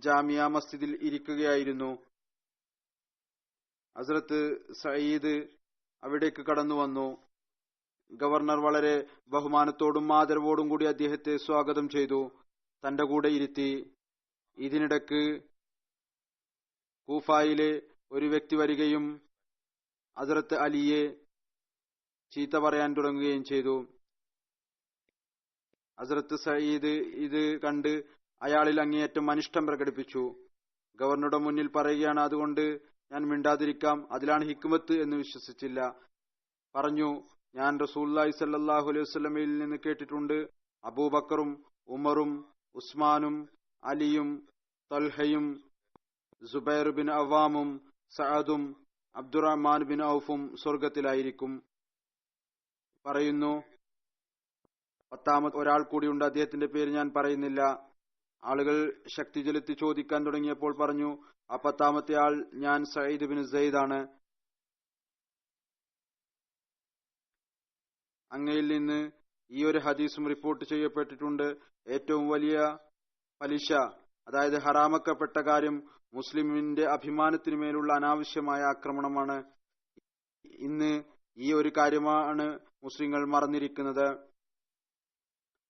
ജാമിയ മസ്ജിദിൽ ഇരിക്കുകയായിരുന്നു. ഹസ്രത്ത് സഈദ് അവിടേക്ക് കടന്നു വന്നു. ഗവർണർ വളരെ ബഹുമാനത്തോടും ആദരവോടും കൂടി അദ്ദേഹത്തെ സ്വാഗതം ചെയ്തു, തന്റെ കൂടെ ഇരുത്തി. ഇതിനിടക്ക് കൂഫയിലെ ഒരു വ്യക്തി വരികയും ഹസ്രത്ത് അലിയെ ചീത്ത പറയാൻ തുടങ്ങുകയും ചെയ്തു. ഹസ്രത്ത് സഈദ് ഇത് കണ്ട് അയാളിൽ അങ്ങേയറ്റം അനിഷ്ടം പ്രകടിപ്പിച്ചു. ഗവർണറുടെ മുന്നിൽ പറയുകയാണ്, അതുകൊണ്ട് ഞാൻ മിണ്ടാതിരിക്കാം, അതിലാണ് ഹിക്മത്ത് എന്ന് വിശ്വസിച്ചില്ല. പറഞ്ഞു, ഞാൻ റസൂലുള്ളാഹി സ്വല്ലല്ലാഹു അലൈഹി വസല്ലമയിൽ നിന്ന് കേട്ടിട്ടുണ്ട്, അബൂബക്കറും ഉമറും ഉസ്മാനും അലിയും തൽഹയും സുബൈർ ബിൻ അവ്വാമും സഅദും അബ്ദുറഹ്മാൻ ബിൻ ഔഫും സ്വർഗത്തിലായിരിക്കും. പറയുന്നു, 10ാമത് ഒരാൾ കൂടിയുണ്ട്, അദ്ദേഹത്തിന്റെ പേര് ഞാൻ പറയുന്നില്ല. ആളുകൾ ശക്തി ചെലുത്തി ചോദിക്കാൻ തുടങ്ങിയപ്പോൾ പറഞ്ഞു, ആ 10ാമത്തെ ആൾ ഞാൻ സഈദ് ബിൻ സൈദ് ആണ്. അങ്ങയിൽ നിന്ന് ഈ ഒരു ഹദീസും റിപ്പോർട്ട് ചെയ്യപ്പെട്ടിട്ടുണ്ട്, ഏറ്റവും വലിയ പലിശ, അതായത് ഹറാമക്കപ്പെട്ട കാര്യം മുസ്ലിമിന്റെ അഭിമാനത്തിനു മേലുള്ള അനാവശ്യമായ ആക്രമണമാണ്. ഇന്ന് ഈ ഒരു കാര്യമാണ് മുസ്ലിങ്ങൾ മറന്നിരിക്കുന്നത്.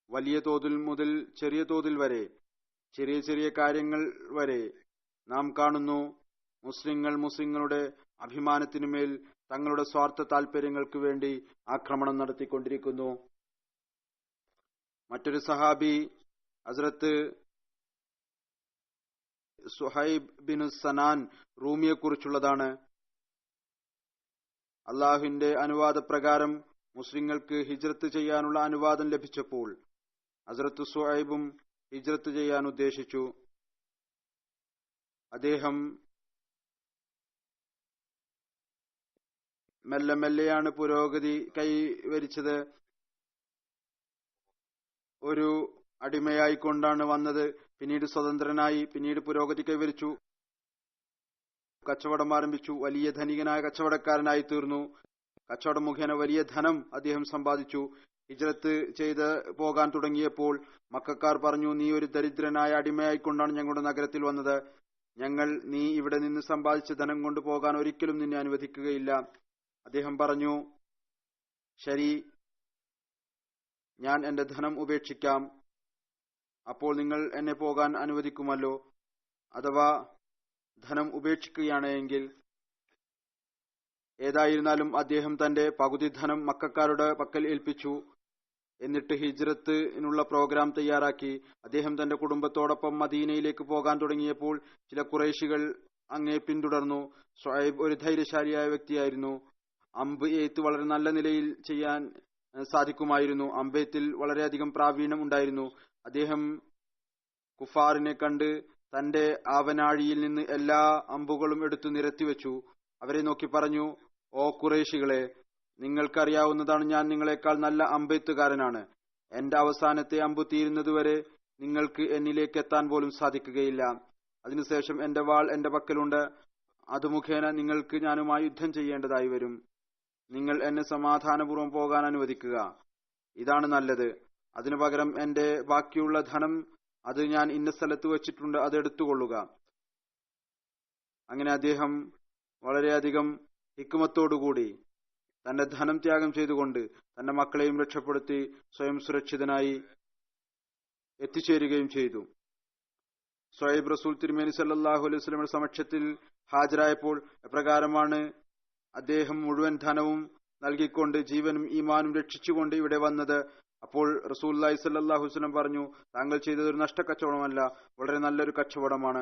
വലിയ തോതിൽ മുതൽ ചെറിയ തോതിൽ വരെ, ചെറിയ ചെറിയ കാര്യങ്ങൾ വരെ നാം കാണുന്നു, മുസ്ലിങ്ങളുടെ അഭിമാനത്തിനുമേൽ തങ്ങളുടെ സ്വാർത്ഥ താൽപര്യങ്ങൾക്ക് വേണ്ടി ആക്രമണം നടത്തിക്കൊണ്ടിരിക്കുന്നു. മറ്റൊരു സഹാബി ഹസ്രത്ത് സുഹൈബ് ബിൻ സനാൻ റൂമിയെ കുറിച്ചുള്ളതാണ്. അള്ളാഹുവിന്റെ അനുവാദപ്രകാരം മുസ്ലിങ്ങൾക്ക് ഹിജ്റത്ത് ചെയ്യാനുള്ള അനുവാദം ലഭിച്ചപ്പോൾ ഹസ്രത്ത് സുഹൈബും ഹിജ്റത്ത് ചെയ്യാൻ ഉദ്ദേശിച്ചു. അദ്ദേഹം മെല്ലെ മെല്ലെയാണ് പുരോഗതി കൈവരിച്ചത്. ഒരു അടിമയായിക്കൊണ്ടാണ് വന്നത്, പിന്നീട് സ്വതന്ത്രനായി, പിന്നീട് പുരോഗതി കൈവരിച്ചു, കച്ചവടം ആരംഭിച്ചു, വലിയ ധനികനായ കച്ചവടക്കാരനായി തീർന്നു. കച്ചവടം മുഖേന വലിയ ധനം അദ്ദേഹം സമ്പാദിച്ചു. ഹിജ്റത്ത് ചെയ്ത് പോകാൻ തുടങ്ങിയപ്പോൾ മക്കക്കാർ പറഞ്ഞു, നീ ഒരു ദരിദ്രനായ അടിമയായിക്കൊണ്ടാണ് ഞങ്ങളുടെ നഗരത്തിൽ വന്നത്. ഞങ്ങൾ നീ ഇവിടെ നിന്ന് സമ്പാദിച്ച ധനം കൊണ്ട് പോകാൻ ഒരിക്കലും നിന്നെ അനുവദിക്കുകയില്ല. അദ്ദേഹം പറഞ്ഞു, ശരി, ഞാൻ എന്റെ ധനം ഉപേക്ഷിക്കാം. അപ്പോൾ നിങ്ങൾ എന്നെ പോകാൻ അനുവദിക്കുമല്ലോ. അഥവാ ധനം ഉപേക്ഷിക്കുകയാണെങ്കിൽ. ഏതായിരുന്നാലും അദ്ദേഹം തന്റെ പകുതി ധനം മക്കക്കാരുടെ പക്കൽ ഏൽപ്പിച്ചു. എന്നിട്ട് ഹിജ്റത്തിനുള്ള പ്രോഗ്രാം തയ്യാറാക്കി. അദ്ദേഹം തന്റെ കുടുംബത്തോടൊപ്പം മദീനയിലേക്ക് പോകാൻ തുടങ്ങിയപ്പോൾ ചില ഖുറൈശികൾ അങ്ങേ പിന്തുടർന്നു. ശുഐബ് ഒരു ധൈര്യശാലിയായ വ്യക്തിയായിരുന്നു. അമ്പ് എയ്ത്ത് വളരെ നല്ല നിലയിൽ ചെയ്യാൻ സാധിക്കുമായിരുന്നു. അമ്പെയ്ത്തിൽ വളരെയധികം പ്രാവീണ്യം ഉണ്ടായിരുന്നു. അദ്ദേഹം കുഫാറിനെ കണ്ട് തന്റെ ആവനാഴിയിൽ നിന്ന് എല്ലാ അമ്പുകളും എടുത്തു നിരത്തിവെച്ചു. അവരെ നോക്കി പറഞ്ഞു, ഓ ഖുറൈശികളെ, നിങ്ങൾക്കറിയാവുന്നതാണ് ഞാൻ നിങ്ങളെക്കാൾ നല്ല അമ്പെയ്ത്തുകാരനാണ്. എന്റെ അവസാനത്തെ അമ്പ് തീരുന്നതുവരെ നിങ്ങൾക്ക് എന്നിലേക്ക് എത്താൻ പോലും സാധിക്കുകയില്ല. അതിനുശേഷം എന്റെ വാൾ എന്റെ പക്കലുണ്ട്. അത് മുഖേന നിങ്ങൾക്ക് ഞാനുമായി യുദ്ധം ചെയ്യേണ്ടതായി വരും. നിങ്ങൾ എന്നെ സമാധാനപൂർവ്വം പോകാൻ അനുവദിക്കുക. ഇതാണ് നല്ലത്. അതിനു പകരം എന്റെ ബാക്കിയുള്ള ധനം അത് ഞാൻ ഇന്ന സ്ഥലത്ത് വെച്ചിട്ടുണ്ട്, അത് എടുത്തുകൊള്ളുക. അങ്ങനെ അദ്ദേഹം വളരെയധികം ഹിക്മത്തോടുകൂടി തന്റെ ധനം ത്യാഗം ചെയ്തുകൊണ്ട് തന്റെ മക്കളെയും രക്ഷപ്പെടുത്തി സ്വയം സുരക്ഷിതനായി എത്തിച്ചേരുകയും ചെയ്തു. സ്വൈബ് റസൂൽ തിരുമേനി സല്ലല്ലാഹു അലൈഹി വസല്ലമയുടെ സമക്ഷത്തിൽ ഹാജരായപ്പോൾ എപ്രകാരമാണ് അദ്ദേഹം മുഴുവൻ ധനവും നൽകിക്കൊണ്ട് ജീവനും ഈമാനും രക്ഷിച്ചുകൊണ്ട് ഇവിടെ വന്നത്. അപ്പോൾ റസൂലുള്ളാഹി സ്വല്ലല്ലാഹു അലൈഹി വസല്ലം പറഞ്ഞു, താങ്കൾ ചെയ്തത് ഒരു നഷ്ടക്കച്ചവടമല്ല, വളരെ നല്ലൊരു കച്ചവടമാണ്.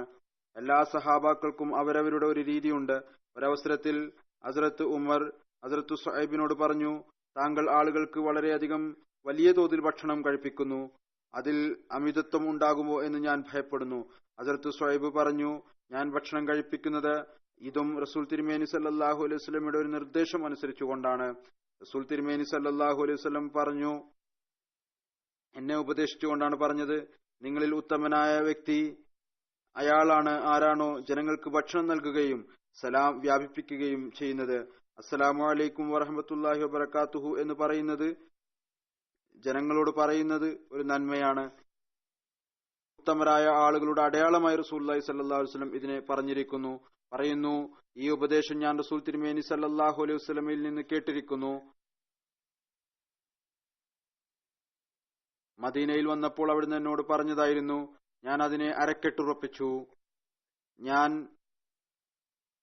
എല്ലാ സഹാബാക്കൾക്കും അവരവരുടെ ഒരു രീതിയുണ്ട്. ഒരവസരത്തിൽ ഹസ്രത്ത് ഉമർ ഹസ്രത്ത് സുഹൈബിനോട് പറഞ്ഞു, താങ്കൾ ആളുകൾക്ക് വളരെയധികം വലിയ തോതിൽ ഭക്ഷണം കഴിപ്പിക്കുന്നു. അതിൽ അമിതത്വം ഉണ്ടാകുമോ എന്ന് ഞാൻ ഭയപ്പെടുന്നു. ഹസ്രത്ത് സുഹൈബ് പറഞ്ഞു, ഞാൻ ഭക്ഷണം കഴിപ്പിക്കുന്നത് ഇതും റസൂൽ തിരുമേനി സല്ലല്ലാഹു അലൈഹി വസല്ലമയുടെ ഒരു നിർദ്ദേശം അനുസരിച്ചുകൊണ്ടാണ്. റസൂൽ തിരുമേനി സല്ലല്ലാഹു അലൈഹി വസല്ലം പറഞ്ഞു, എന്നെ ഉപദേശിച്ചുകൊണ്ടാണ് പറഞ്ഞത്, നിങ്ങളിൽ ഉത്തമനായ വ്യക്തി അയാളാണ് ആരാണോ ജനങ്ങൾക്ക് ഭക്ഷണം നൽകുകയും സലാം വ്യാപിപ്പിക്കുകയും ചെയ്യുന്നത്. അസ്സലാമു അലൈക്കും വറഹ്മത്തുള്ളാഹി വബറകാതുഹു എന്ന് പറയുന്നത് ജനങ്ങളോട് പറയുന്നത് ഒരു നന്മയാണ്. ഉത്തമരായ ആളുകളുടെ അടയാളമായി റസൂലുള്ളാഹി സ്വല്ലല്ലാഹു അലൈഹി വസല്ലം ഇതിനെ പറയുന്നു. ഈ ഉപദേശം ഞാൻ റസൂൽ തിരുമേനി സല്ലല്ലാഹു അലൈഹി വസല്ലമയിൽ നിന്ന് കേട്ടിരിക്കുന്നു. മദീനയിൽ വന്നപ്പോൾ അവിടുന്ന് എന്നോട് പറഞ്ഞതായിരുന്നു. ഞാൻ അതിനെ അരക്കെട്ടുറപ്പിച്ചു. ഞാൻ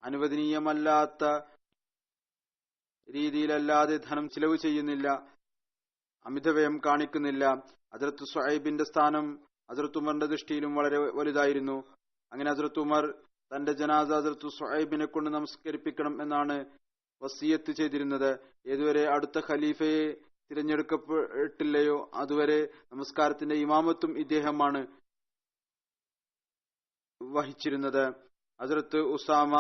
അനുവദനീയമല്ലാത്ത രീതിയിലല്ലാതെ ധനം ചിലവ് ചെയ്യുന്നില്ല, അമിതവ്യയം കാണിക്കുന്നില്ല. ഹസ്രത്ത് സുഹൈബിന്റെ സ്ഥാനം ഹസ്രത്ത് ഉമറിന്റെ ദൃഷ്ടിയിലും വളരെ വലുതായിരുന്നു. അങ്ങനെ ഹസ്രത്ത് ഉമർ തന്റെ ജനാസ ഹസ്രത്ത് സുഹൈബിനെ കൊണ്ട് നമസ്കരിപ്പിക്കണം എന്നാണ് വസിയത്ത് ചെയ്തിരുന്നത്. ഏതുവരെ അടുത്ത ഖലീഫയെ തിരഞ്ഞെടുക്കപ്പെട്ടില്ലയോ അതുവരെ നമസ്കാരത്തിന്റെ ഇമാമത്തും ഇദ്ദേഹമാണ് വഹിച്ചിരുന്നത്. ഹസ്രത്ത് ഉസാമ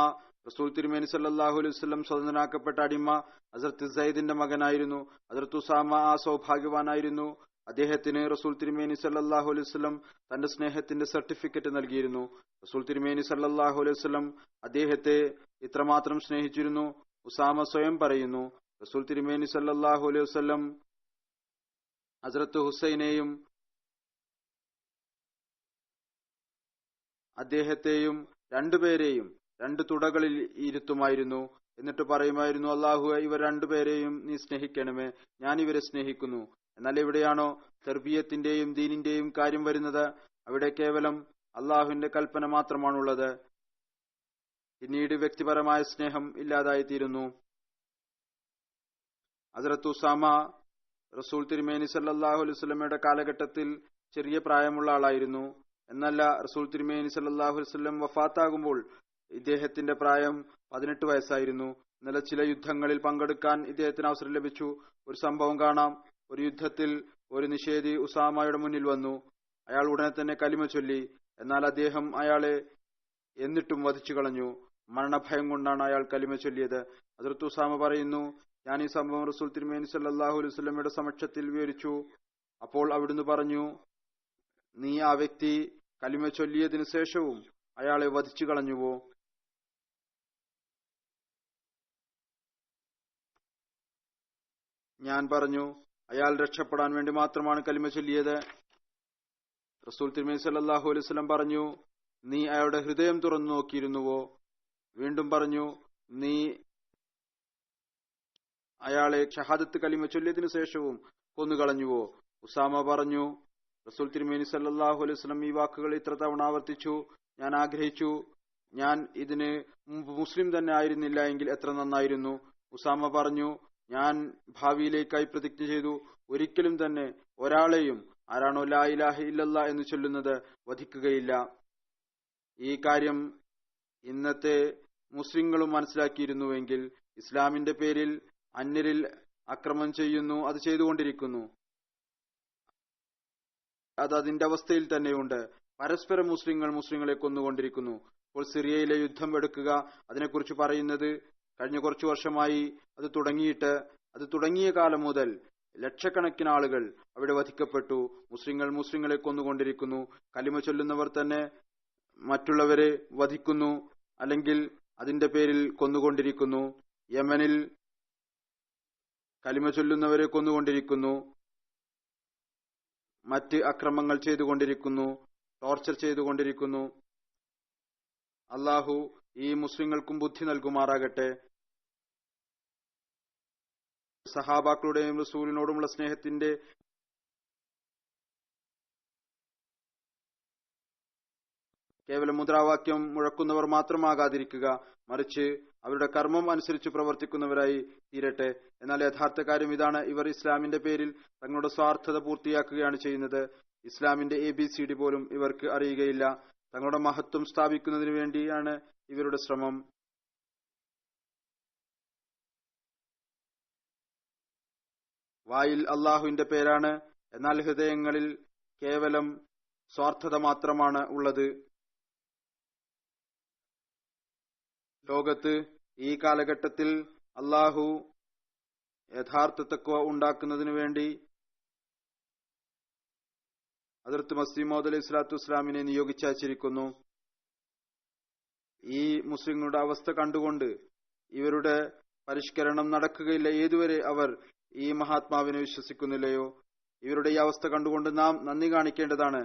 റസൂൽ തിരുമേനി സല്ലല്ലാഹു അലൈഹി വസല്ലം സ്വതന്ത്രനാക്കപ്പെട്ട അടിമ ഹസ്രത്ത് സയ്യിദിന്റെ മകനായിരുന്നു. ഹസ്രത്ത് ഉസാമ ആ സൗഭാഗ്യവാനായിരുന്നു. അദ്ദേഹത്തിന് റസൂൽ തിരുമേനി സല്ലല്ലാഹു അലൈഹി വസല്ലം തന്റെ സ്നേഹത്തിന്റെ സർട്ടിഫിക്കറ്റ് നൽകിയിരുന്നു. റസൂൽ തിരുമേനി സല്ലല്ലാഹു അലൈഹി വസല്ലം അദ്ദേഹത്തെ ഇത്രമാത്രം സ്നേഹിച്ചിരുന്നു. ഉസാമ സ്വയം പറയുന്നു, റസൂൽ തിരുമേനി സല്ലല്ലാഹു അലൈഹി വസല്ലം ഹസ്രത്ത് ഹുസൈനെയും അദ്ദേഹത്തെയും രണ്ടുപേരെയും രണ്ട് തുടകളിൽ ഇരുത്തുമായിരുന്നു. എന്നിട്ട് പറയുമായിരുന്നു, അള്ളാഹു ഇവർ രണ്ടുപേരെയും നീ സ്നേഹിക്കണമേ, ഞാൻ ഇവരെ സ്നേഹിക്കുന്നു. എന്നാൽ എവിടെയാണോ തർബിയത്തിന്റെയും ദീനിന്റെയും കാര്യം വരുന്നത് അവിടെ കേവലം അള്ളാഹുവിന്റെ കൽപ്പന മാത്രമാണുള്ളത്. പിന്നീട് വ്യക്തിപരമായ സ്നേഹം ഇല്ലാതായിത്തീരുന്നു. ഹസ്രത്ത് ഉസാമ റസൂൽ തിരുമേനി സല്ലല്ലാഹു അലൈഹി വസല്ലമയുടെ കാലഘട്ടത്തിൽ ചെറിയ പ്രായമുള്ള ആളായിരുന്നു. എന്നല്ല, റസൂൽ തിരുമേനി സല്ലല്ലാഹു അലൈഹി വസല്ലം വഫാത്താകുമ്പോൾ ഇദ്ദേഹത്തിന്റെ പ്രായം 18 വയസ്സായിരുന്നു. ഇന്നലെ ചില യുദ്ധങ്ങളിൽ പങ്കെടുക്കാൻ ഇദ്ദേഹത്തിന് അവസരം ലഭിച്ചു. ഒരു സംഭവം കാണാം. ഒരു യുദ്ധത്തിൽ ഒരു നിഷേധി ഉസാമയുടെ മുന്നിൽ വന്നു. അയാൾ ഉടനെ തന്നെ കലിമ ചൊല്ലി. എന്നാൽ അദ്ദേഹം അയാളെ എന്നിട്ടും വധിച്ചു കളഞ്ഞു. മരണഭയം കൊണ്ടാണ് അയാൾ കലിമ ചൊല്ലിയത്. ഹസ്രത്ത് ഉസാമ പറയുന്നു, ഞാൻ ഈ സംഭവം റസൂൽ തിരുമേനി സല്ലല്ലാഹു അലൈഹി വസല്ലമയുടെ സമക്ഷത്തിൽ വിവരിച്ചു. അപ്പോൾ അവിടുന്ന് പറഞ്ഞു, നീ ആ വ്യക്തി കലിമ ചൊല്ലിയതിനു ശേഷവും അയാളെ വധിച്ചു കളഞ്ഞുവോ? ഞാൻ പറഞ്ഞു, അയാൾ രക്ഷപ്പെടാൻ വേണ്ടി മാത്രമാണ് കലിമ ചൊല്ലിയത്. റസൂൽ തിരുമേനി സല്ലല്ലാഹു അലൈഹി വസല്ലം പറഞ്ഞു, നീ അയാളുടെ ഹൃദയം തുറന്നു നോക്കിയിരുന്നുവോ? വീണ്ടും പറഞ്ഞു, നീ അയാളെ ഷഹാദത്ത് കലിമ ചൊല്ലിയതിനു ശേഷവും കൊന്നുകളഞ്ഞുവോ? ഉസാമ പറഞ്ഞു, റസൂൽ തിരുമേനി സല്ലല്ലാഹു അലൈഹി വസല്ലം ഈ വാക്കുകൾ ഇത്ര തവണ ആവർത്തിച്ചു. ഞാൻ ആഗ്രഹിച്ചു, ഞാൻ ഇതിന് മുമ്പ് മുസ്ലിം തന്നെ ആയിരുന്നില്ല എങ്കിൽ എത്ര നന്നായിരുന്നു. ഉസാമ പറഞ്ഞു, ഞാൻ ഭാവിയിലേക്കായി പ്രതിജ്ഞ ചെയ്തു, ഒരിക്കലും തന്നെ ഒരാളെയും ആരാണോ ലാ ഇലാഹ ഇല്ലല്ലാ എന്ന് ചൊല്ലുന്നത് വധിക്കുകയില്ല. ഈ കാര്യം ഇന്നത്തെ മുസ്ലിങ്ങളും മനസ്സിലാക്കിയിരുന്നുവെങ്കിൽ ഇസ്ലാമിന്റെ പേരിൽ അന്യരിൽ അക്രമം ചെയ്യുന്നു, അത് ചെയ്തുകൊണ്ടിരിക്കുന്നു. അത് അതിന്റെ അവസ്ഥയിൽ തന്നെയുണ്ട്. പരസ്പരം മുസ്ലിങ്ങളെ കൊന്നുകൊണ്ടിരിക്കുന്നു. ഇപ്പോൾ സിറിയയിലെ യുദ്ധം എടുക്കുക, അതിനെക്കുറിച്ച് പറയുന്നത് കഴിഞ്ഞ കുറച്ചു വർഷമായി അത് തുടങ്ങിയ കാലം മുതൽ ലക്ഷക്കണക്കിന് ആളുകൾ അവിടെ വധിക്കപ്പെട്ടു. മുസ്ലിങ്ങളെ കൊന്നുകൊണ്ടിരിക്കുന്നു. കലിമ ചൊല്ലുന്നവർ തന്നെ മറ്റുള്ളവരെ വധിക്കുന്നു, അല്ലെങ്കിൽ അതിന്റെ പേരിൽ കൊന്നുകൊണ്ടിരിക്കുന്നു. യമനിൽ കലിമ ചൊല്ലുന്നവരെ കൊന്നുകൊണ്ടിരിക്കുന്നു, മറ്റ് അക്രമങ്ങൾ ചെയ്തുകൊണ്ടിരിക്കുന്നു, ടോർച്ചർ ചെയ്തുകൊണ്ടിരിക്കുന്നു. അള്ളാഹു ഈ മുസ്ലിങ്ങൾക്കും ബുദ്ധി നൽകുമാറാകട്ടെ. സഹാബാക്കളുടെയും റസൂലിനോടുമുള്ള സ്നേഹത്തിന്റെ കേവലം മുദ്രാവാക്യം മുഴക്കുന്നവർ മാത്രമാകാതിരിക്കുക, മറിച്ച് അവരുടെ കർമ്മം അനുസരിച്ച് പ്രവർത്തിക്കുന്നവരായി തീരട്ടെ. എന്നാൽ യഥാർത്ഥ കാര്യം ഇതാണ്, ഇവർ ഇസ്ലാമിന്റെ പേരിൽ തങ്ങളുടെ സ്വാർത്ഥത പൂർത്തിയാക്കുകയാണ് ചെയ്യുന്നത്. ഇസ്ലാമിന്റെ ABCD പോലും ഇവർക്ക് അറിയുകയില്ല. തങ്ങളുടെ മഹത്വം സ്ഥാപിക്കുന്നതിന് വേണ്ടിയാണ് ഇവരുടെ ശ്രമം. വായിൽ അള്ളാഹുവിന്റെ പേരാണ്, എന്നാൽ ഹൃദയങ്ങളിൽ കേവലം സ്വാർത്ഥത മാത്രമാണ് ഉള്ളത്. ലോകത്ത് ഈ കാലഘട്ടത്തിൽ അള്ളാഹു യഥാർത്ഥ തഖ്വ ഉണ്ടാക്കുന്നതിനു വേണ്ടി ഹദ്റത്ത് മസീഹ് മൗഊദ് അലൈഹി സ്വലാത്തു വസ്സലാമിനെ നിയോഗിച്ചയച്ചിരിക്കുന്നു. ഈ മുസ്ലിങ്ങളുടെ അവസ്ഥ കണ്ടുകൊണ്ട് ഇവരുടെ പരിഷ്കരണം നടക്കുകയില്ല ഏതുവരെ അവർ ഈ മഹാത്മാവിനെ വിശ്വസിക്കുന്നില്ലയോ. ഇവരുടെ ഈ അവസ്ഥ കണ്ടുകൊണ്ട് നാം നന്ദി കാണിക്കേണ്ടതാണ്.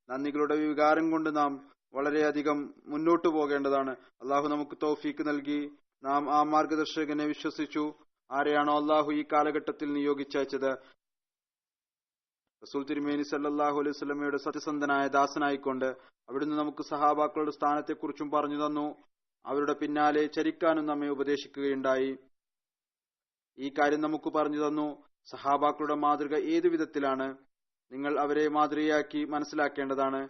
നന്ദികളുടെ വികാരം കൊണ്ട് നാം വളരെയധികം മുന്നോട്ടു പോകേണ്ടതാണ്. അള്ളാഹു നമുക്ക് തൗഫീക്ക് നൽകി നാം ആ മാർഗദർശകനെ വിശ്വസിച്ചു. ആരെയാണോ അള്ളാഹു ഈ കാലഘട്ടത്തിൽ നിയോഗിച്ചയച്ചത്, റസൂൽ തിരുമേനി സല്ലല്ലാഹു അലൈഹി വസല്ലമയുടെ സത്യസന്ധനായ ദാസനായിക്കൊണ്ട് അവിടുന്ന് നമുക്ക് സഹാബാക്കളുടെ സ്ഥാനത്തെക്കുറിച്ചും പറഞ്ഞു തന്നു. അവരുടെ പിന്നാലെ ചരിക്കാനും നമ്മെ ഉപദേശിക്കുകയുണ്ടായി. ഈ കാര്യം നമുക്ക് പറഞ്ഞു തന്നു. സഹാബാക്കളുടെ മാതൃക ഏതു വിധത്തിലാണ്, നിങ്ങൾ അവരെ മാതൃകയാക്കി മനസ്സിലാക്കേണ്ടതാണ്.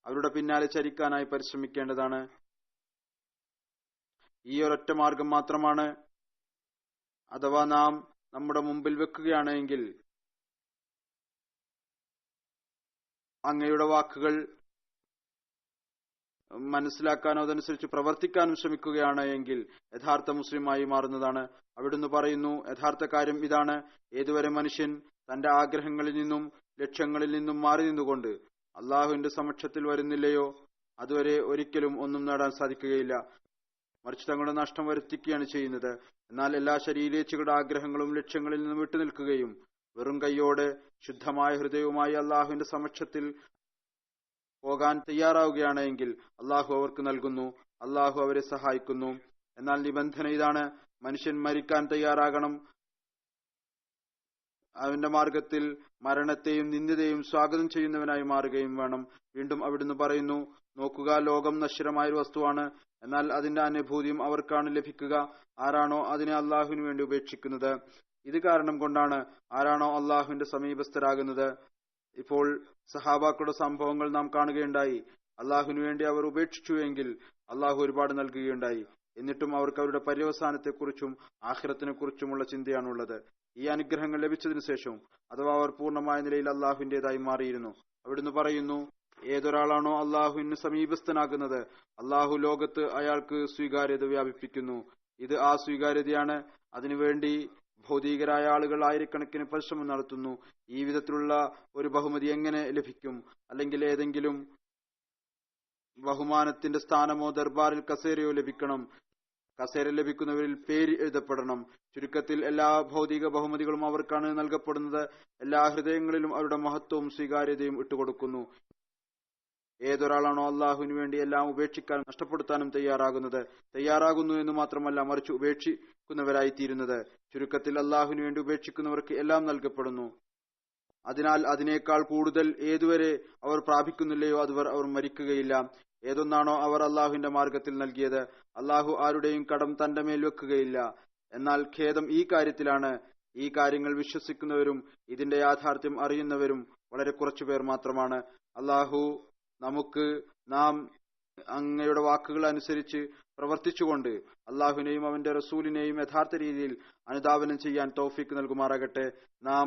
അവരുടെ പിന്നാലെ ചരിക്കാനായി പരിശ്രമിക്കേണ്ടതാണ്. ഈ ഒരൊറ്റ മാർഗം മാത്രമാണ്. അഥവാ നാം നമ്മുടെ മുമ്പിൽ വെക്കുകയാണെങ്കിൽ അങ്ങയുടെ വാക്കുകൾ മനസ്സിലാക്കാനോ അതനുസരിച്ച് പ്രവർത്തിക്കാനും ശ്രമിക്കുകയാണ് എങ്കിൽ യഥാർത്ഥ മുസ്ലിമായി മാറുന്നതാണ്. അവിടുന്ന് പറയുന്നു, യഥാർത്ഥ കാര്യം ഇതാണ്, ഏതുവരെ മനുഷ്യൻ തന്റെ ആഗ്രഹങ്ങളിൽ നിന്നും ലക്ഷ്യങ്ങളിൽ നിന്നും മാറി നിന്നുകൊണ്ട് അള്ളാഹുവിന്റെ സമക്ഷത്തിൽ വരുന്നില്ലയോ അതുവരെ ഒരിക്കലും ഒന്നും നേടാൻ സാധിക്കുകയില്ല. മറിച്ച് തങ്ങളുടെ നഷ്ടം വരുത്തിക്കുകയാണ് ചെയ്യുന്നത്. എന്നാൽ എല്ലാ ശരീരേച്ഛകളുടെ ആഗ്രഹങ്ങളും ലക്ഷ്യങ്ങളിൽ നിന്നും വിട്ടുനിൽക്കുകയും വെറും കൈയോടെ ശുദ്ധമായ ഹൃദയവുമായി അള്ളാഹുവിന്റെ സമക്ഷത്തിൽ പോകാൻ തയ്യാറാവുകയാണ് എങ്കിൽ അള്ളാഹു അവർക്ക് നൽകുന്നു, അള്ളാഹു അവരെ സഹായിക്കുന്നു. എന്നാൽ നിബന്ധന ഇതാണ്, മനുഷ്യൻ മരിക്കാൻ തയ്യാറാകണം. അവന്റെ മാർഗത്തിൽ മരണത്തെയും നിന്ദതയും സ്വാഗതം ചെയ്യുന്നവനായി മാറുകയും വേണം. വീണ്ടും അവിടുന്ന് പറയുന്നു, നോക്കുക, ലോകം നശ്വരമായ ഒരു വസ്തുവാണ്, എന്നാൽ അതിന്റെ അനുഭൂതിയും അവർക്കാണ് ലഭിക്കുക, ആരാണോ അതിനെ അള്ളാഹുവിന് വേണ്ടി ഉപേക്ഷിക്കുന്നത്. ഇത് കാരണം കൊണ്ടാണ് ആരാണോ അള്ളാഹുവിന്റെ സമീപസ്ഥരാകുന്നത്. ഇപ്പോൾ സഹാബാക്കളുടെ സംഭവങ്ങൾ നാം കാണുകയുണ്ടായി. അള്ളാഹുവിന് വേണ്ടി അവർ ഉപേക്ഷിച്ചു എങ്കിൽ അള്ളാഹു ഒരുപാട് നൽകുകയുണ്ടായി. എന്നിട്ടും അവർക്ക് അവരുടെ പര്യവസാനത്തെക്കുറിച്ചും ആഖിറത്തിനെ കുറിച്ചുമുള്ള ചിന്തയാണുള്ളത്. ഈ അനുഗ്രഹങ്ങൾ ലഭിച്ചതിനു ശേഷവും അഥവാ അവർ പൂർണ്ണമായ നിലയിൽ അള്ളാഹുവിന്റേതായി മാറിയിരുന്നു. അവിടുന്ന് പറയുന്നു, ഏതൊരാളാണോ അള്ളാഹുവിന് സമീപസ്ഥനാകുന്നത് അള്ളാഹു ലോകത്ത് അയാൾക്ക് സ്വീകാര്യത വ്യാപിപ്പിക്കുന്നു. ഇത് ആ സ്വീകാര്യതയാണ്. അതിനുവേണ്ടി ഭൗതികരായ ആളുകൾ ആയിരക്കണക്കിന് പരിശ്രമം നടത്തുന്നു. ഈ വിധത്തിലുള്ള ഒരു ബഹുമതി എങ്ങനെ ലഭിക്കും? അല്ലെങ്കിൽ ഏതെങ്കിലും ബഹുമാനത്തിന്റെ സ്ഥാനമോ ദർബാറിൽ കസേരയോ ലഭിക്കണം. കസേര ലഭിക്കുന്നവരിൽ പേര് എഴുതപ്പെടണം. ചുരുക്കത്തിൽ എല്ലാ ഭൗതിക ബഹുമതികളും അവർക്കാണ് നൽകപ്പെടുന്നത്. എല്ലാ ഹൃദയങ്ങളിലും അവരുടെ മഹത്വവും സ്വീകാര്യതയും ഇട്ടുകൊടുക്കുന്നു. ഏതൊരാളാണോ അള്ളാഹുവിന് വേണ്ടി എല്ലാം ഉപേക്ഷിക്കാനും നഷ്ടപ്പെടുത്താനും തയ്യാറാകുന്നു എന്ന് മാത്രമല്ല, മറിച്ച് ഉപേക്ഷിക്കുന്നവരായി തീരുന്നത്. ചുരുക്കത്തിൽ അള്ളാഹുവിന് വേണ്ടി ഉപേക്ഷിക്കുന്നവർക്ക് എല്ലാം നൽകപ്പെടുന്നു. അതിനാൽ അതിനേക്കാൾ കൂടുതൽ ഏതുവരെ അവർ പ്രാപിക്കുന്നില്ലയോ അതുവരെ അവർ മരിക്കുകയില്ല. ഏതൊന്നാണോ അവർ അള്ളാഹുവിന്റെ മാർഗത്തിൽ നൽകിയത്, അള്ളാഹു ആരുടെയും കടം തന്റെ മേൽ വെക്കുകയില്ല. എന്നാൽ ഖേദം ഈ കാര്യത്തിലാണ്, ഈ കാര്യങ്ങൾ വിശ്വസിക്കുന്നവരും ഇതിന്റെ യാഥാർത്ഥ്യം അറിയുന്നവരും വളരെ കുറച്ചുപേർ മാത്രമാണ്. അള്ളാഹു നമുക്ക് നാം അങ്ങയുടെ വാക്കുകൾ അനുസരിച്ച് പ്രവർത്തിച്ചുകൊണ്ട് അള്ളാഹുവിനെയും അവന്റെ റസൂലിനെയും യഥാർത്ഥ രീതിയിൽ അനുധാവനം ചെയ്യാൻ തൗഫീക്ക് നൽകുമാറാകട്ടെ. നാം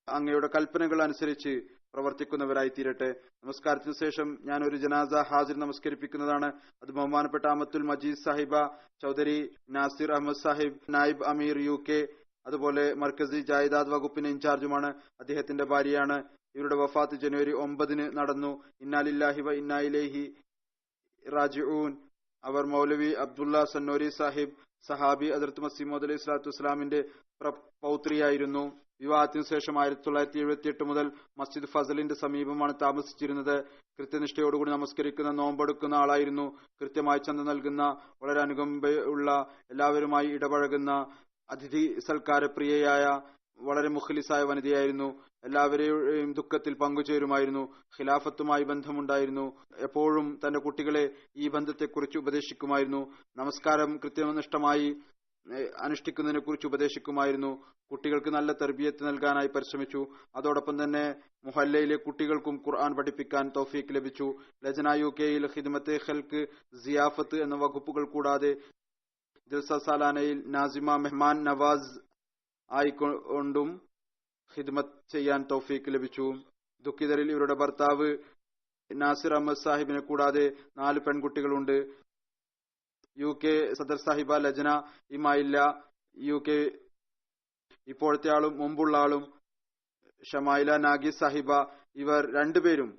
അങ്ങയുടെ കൽപ്പനകൾ അനുസരിച്ച് പ്രവർത്തിക്കുന്നവരായി തീരട്ടെ. നമസ്കാരത്തിന് ശേഷം ഞാൻ ഒരു ജനാസ ഹാജിർ നമസ്കരിപ്പിക്കുന്നതാണ്. അത് ബഹുമാനപ്പെട്ട അമത്തുൽ മജീദ് സാഹിബ ചൌധരി നാസിർ അഹമ്മദ് സാഹിബ്, നായിബ് അമീർ UK, അതുപോലെ മർക്കസി ജായിദാദ് വകുപ്പിന് ഇൻചാർജുമാണ്. അദ്ദേഹത്തിന്റെ ഭാര്യയാണ്. ഇവരുടെ വഫാത്ത് ജനുവരി 9 നടന്നു. ഇന്നാലില്ലാഹി വ ഇന്നാ ഇലൈഹി റാജിഊൻ. അവർ മൗലവി അബ്ദുള്ള സന്നോരി സാഹിബ് സഹാബി ഹദ്റത്ത് മസീഹ് മൗഊദ് അലൈഹി സ്വലാത്തു വസ്സലാമിന്റെ പൗത്രിയായിരുന്നു. വിവാഹത്തിനു ശേഷം 1978 മുതൽ മസ്ജിദ് ഫസലിന്റെ സമീപമാണ് താമസിച്ചിരുന്നത്. കൃത്യനിഷ്ഠയോടുകൂടി നമസ്കരിക്കുന്ന, നോമ്പെടുക്കുന്ന ആളായിരുന്നു. കൃത്യമായി ചന്ത നൽകുന്ന, വളരെ അനുകമ്പയുള്ള, എല്ലാവരുമായി ഇടപഴകുന്ന, അതിഥി സൽക്കാരപ്രിയയായ, വളരെ മുഖ്ലിസായ വനിതയായിരുന്നു. എല്ലാവരെയും ദുഃഖത്തിൽ പങ്കുചേരുമായിരുന്നു. ഖിലാഫത്തുമായി ബന്ധമുണ്ടായിരുന്നു. എപ്പോഴും തന്റെ കുട്ടികളെ ഈ ബന്ധത്തെക്കുറിച്ച് ഉപദേശിക്കുമായിരുന്നു. നമസ്കാരം കൃത്യനിഷ്ഠമായി അനുഷ്ഠിക്കുന്നതിനെ കുറിച്ച് ഉപദേശിക്കുമായിരുന്നു. കുട്ടികൾക്ക് നല്ല തർബിയത്ത് നൽകാനായി പരിശ്രമിച്ചു. അതോടൊപ്പം തന്നെ മുഹല്ലയിലെ കുട്ടികൾക്കും ഖുർആൻ പഠിപ്പിക്കാൻ തൗഫീക്ക് ലഭിച്ചു. ലജ്ന UK-യിൽ ഖിദ്മത്തെ ഖൽക്ക്, സിയാഫത്ത് എന്ന വകുപ്പുകൾ കൂടാതെ ജൽസ സാലാനയിൽ നാസിമ മെഹ്മാൻ നവാസ് ആയിക്കൊണ്ടും ഖിദ്മത്ത് ചെയ്യാൻ തൗഫീക്ക് ലഭിച്ചു. ദുഃഖിതരിൽ ഇവരുടെ ഭർത്താവ് നാസിർ അഹമ്മദ് സാഹിബിനെ കൂടാതെ 4 പെൺകുട്ടികളുണ്ട്. UK സദർ സാഹിബ ലജ്ന ഇമായില്ല UK, ഇപ്പോഴത്തെ ആളും മുമ്പുള്ള ആളും ഷമായില നാഗി സാഹിബ. ഇവർ രണ്ടുപേരും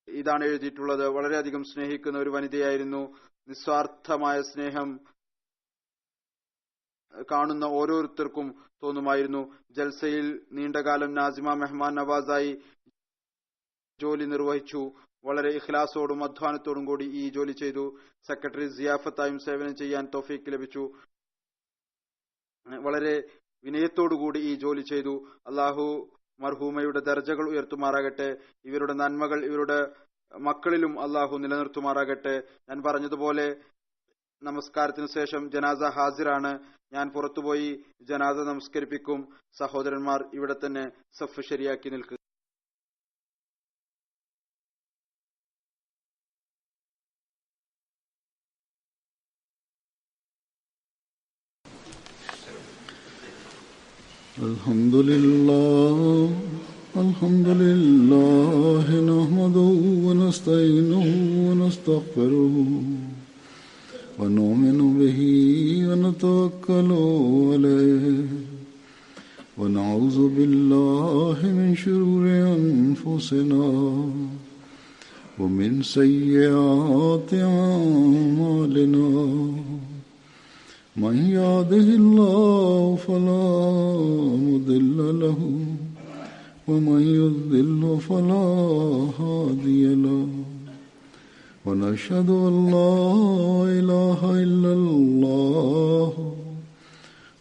ഇതാണ് എഴുതിയിട്ടുള്ളത്. വളരെയധികം സ്നേഹിക്കുന്ന ഒരു വനിതയായിരുന്നു. നിസ്വാർത്ഥമായ സ്നേഹം കാണുന്ന ഓരോരുത്തർക്കും തോന്നുമായിരുന്നു. ജൽസയിൽ നീണ്ടകാലം നാസിമ മെഹ്മാൻ നവാസായി ജോലി നിർവഹിച്ചു. വളരെ ഇഖ്ലാസോടും അധ്വാനത്തോടും കൂടി ഈ ജോലി ചെയ്തു. സെക്രട്ടറി സിയാഫത്തായും സേവനം ചെയ്യാൻ തൗഫീക്ക് ലഭിച്ചു. വളരെ വിനയത്തോടുകൂടി ഈ ജോലി ചെയ്തു. അള്ളാഹു മർഹൂമയുടെ ദർജകൾ ഉയർത്തുമാറാകട്ടെ. ഇവരുടെ നന്മകൾ ഇവരുടെ മക്കളിലും അള്ളാഹു നിലനിർത്തുമാറാകട്ടെ. ഞാൻ പറഞ്ഞതുപോലെ നമസ്കാരത്തിന് ശേഷം ജനാസ ഹാസിറാണ്. ഞാൻ പുറത്തുപോയി ജനാസ നമസ്കരിപ്പിക്കും. സഹോദരന്മാർ ഇവിടെ തന്നെ സഫ് ശരിയാക്കി നിൽക്കുക. അൽഹംദുലില്ലാഹി നഹ്മദുഹു വനസ്തഈനുഹു വനസ്തഗ്ഫിറുഹു വനുഅ്മിനു ബിഹി വനതവക്കലു അലൈഹി വനഊദു ബില്ലാഹി മിൻ ശുറൂരി അൻഫുസിനാ വമിൻ സയ്യിആതി അഅ്മാലിനാ. من يهده الله فلا مضل له ومن يضلل فلا هادي له ونشهد أن لا إله إلا الله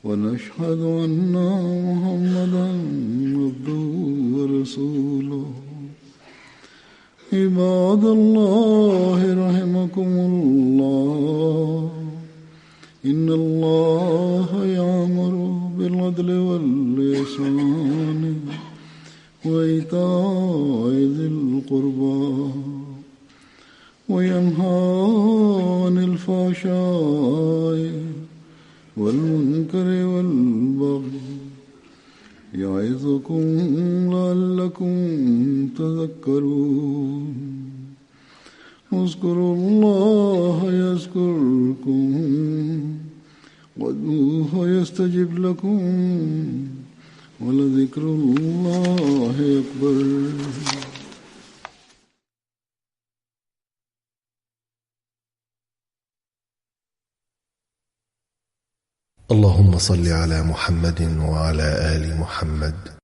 ونشهد أن محمدا عبده ورسوله. عباد الله رحمكم الله، إن الله يأمر بالعدل والإحسان وإيتاء ذي القربى وينهى عن الفحشاء والمنكر والبغي يعظكم لعلكم تذكرون. اذكروا الله يذكركم وادعوه يستجب لكم ولذكر الله أكبر. اللهم صل على محمد وعلى آل محمد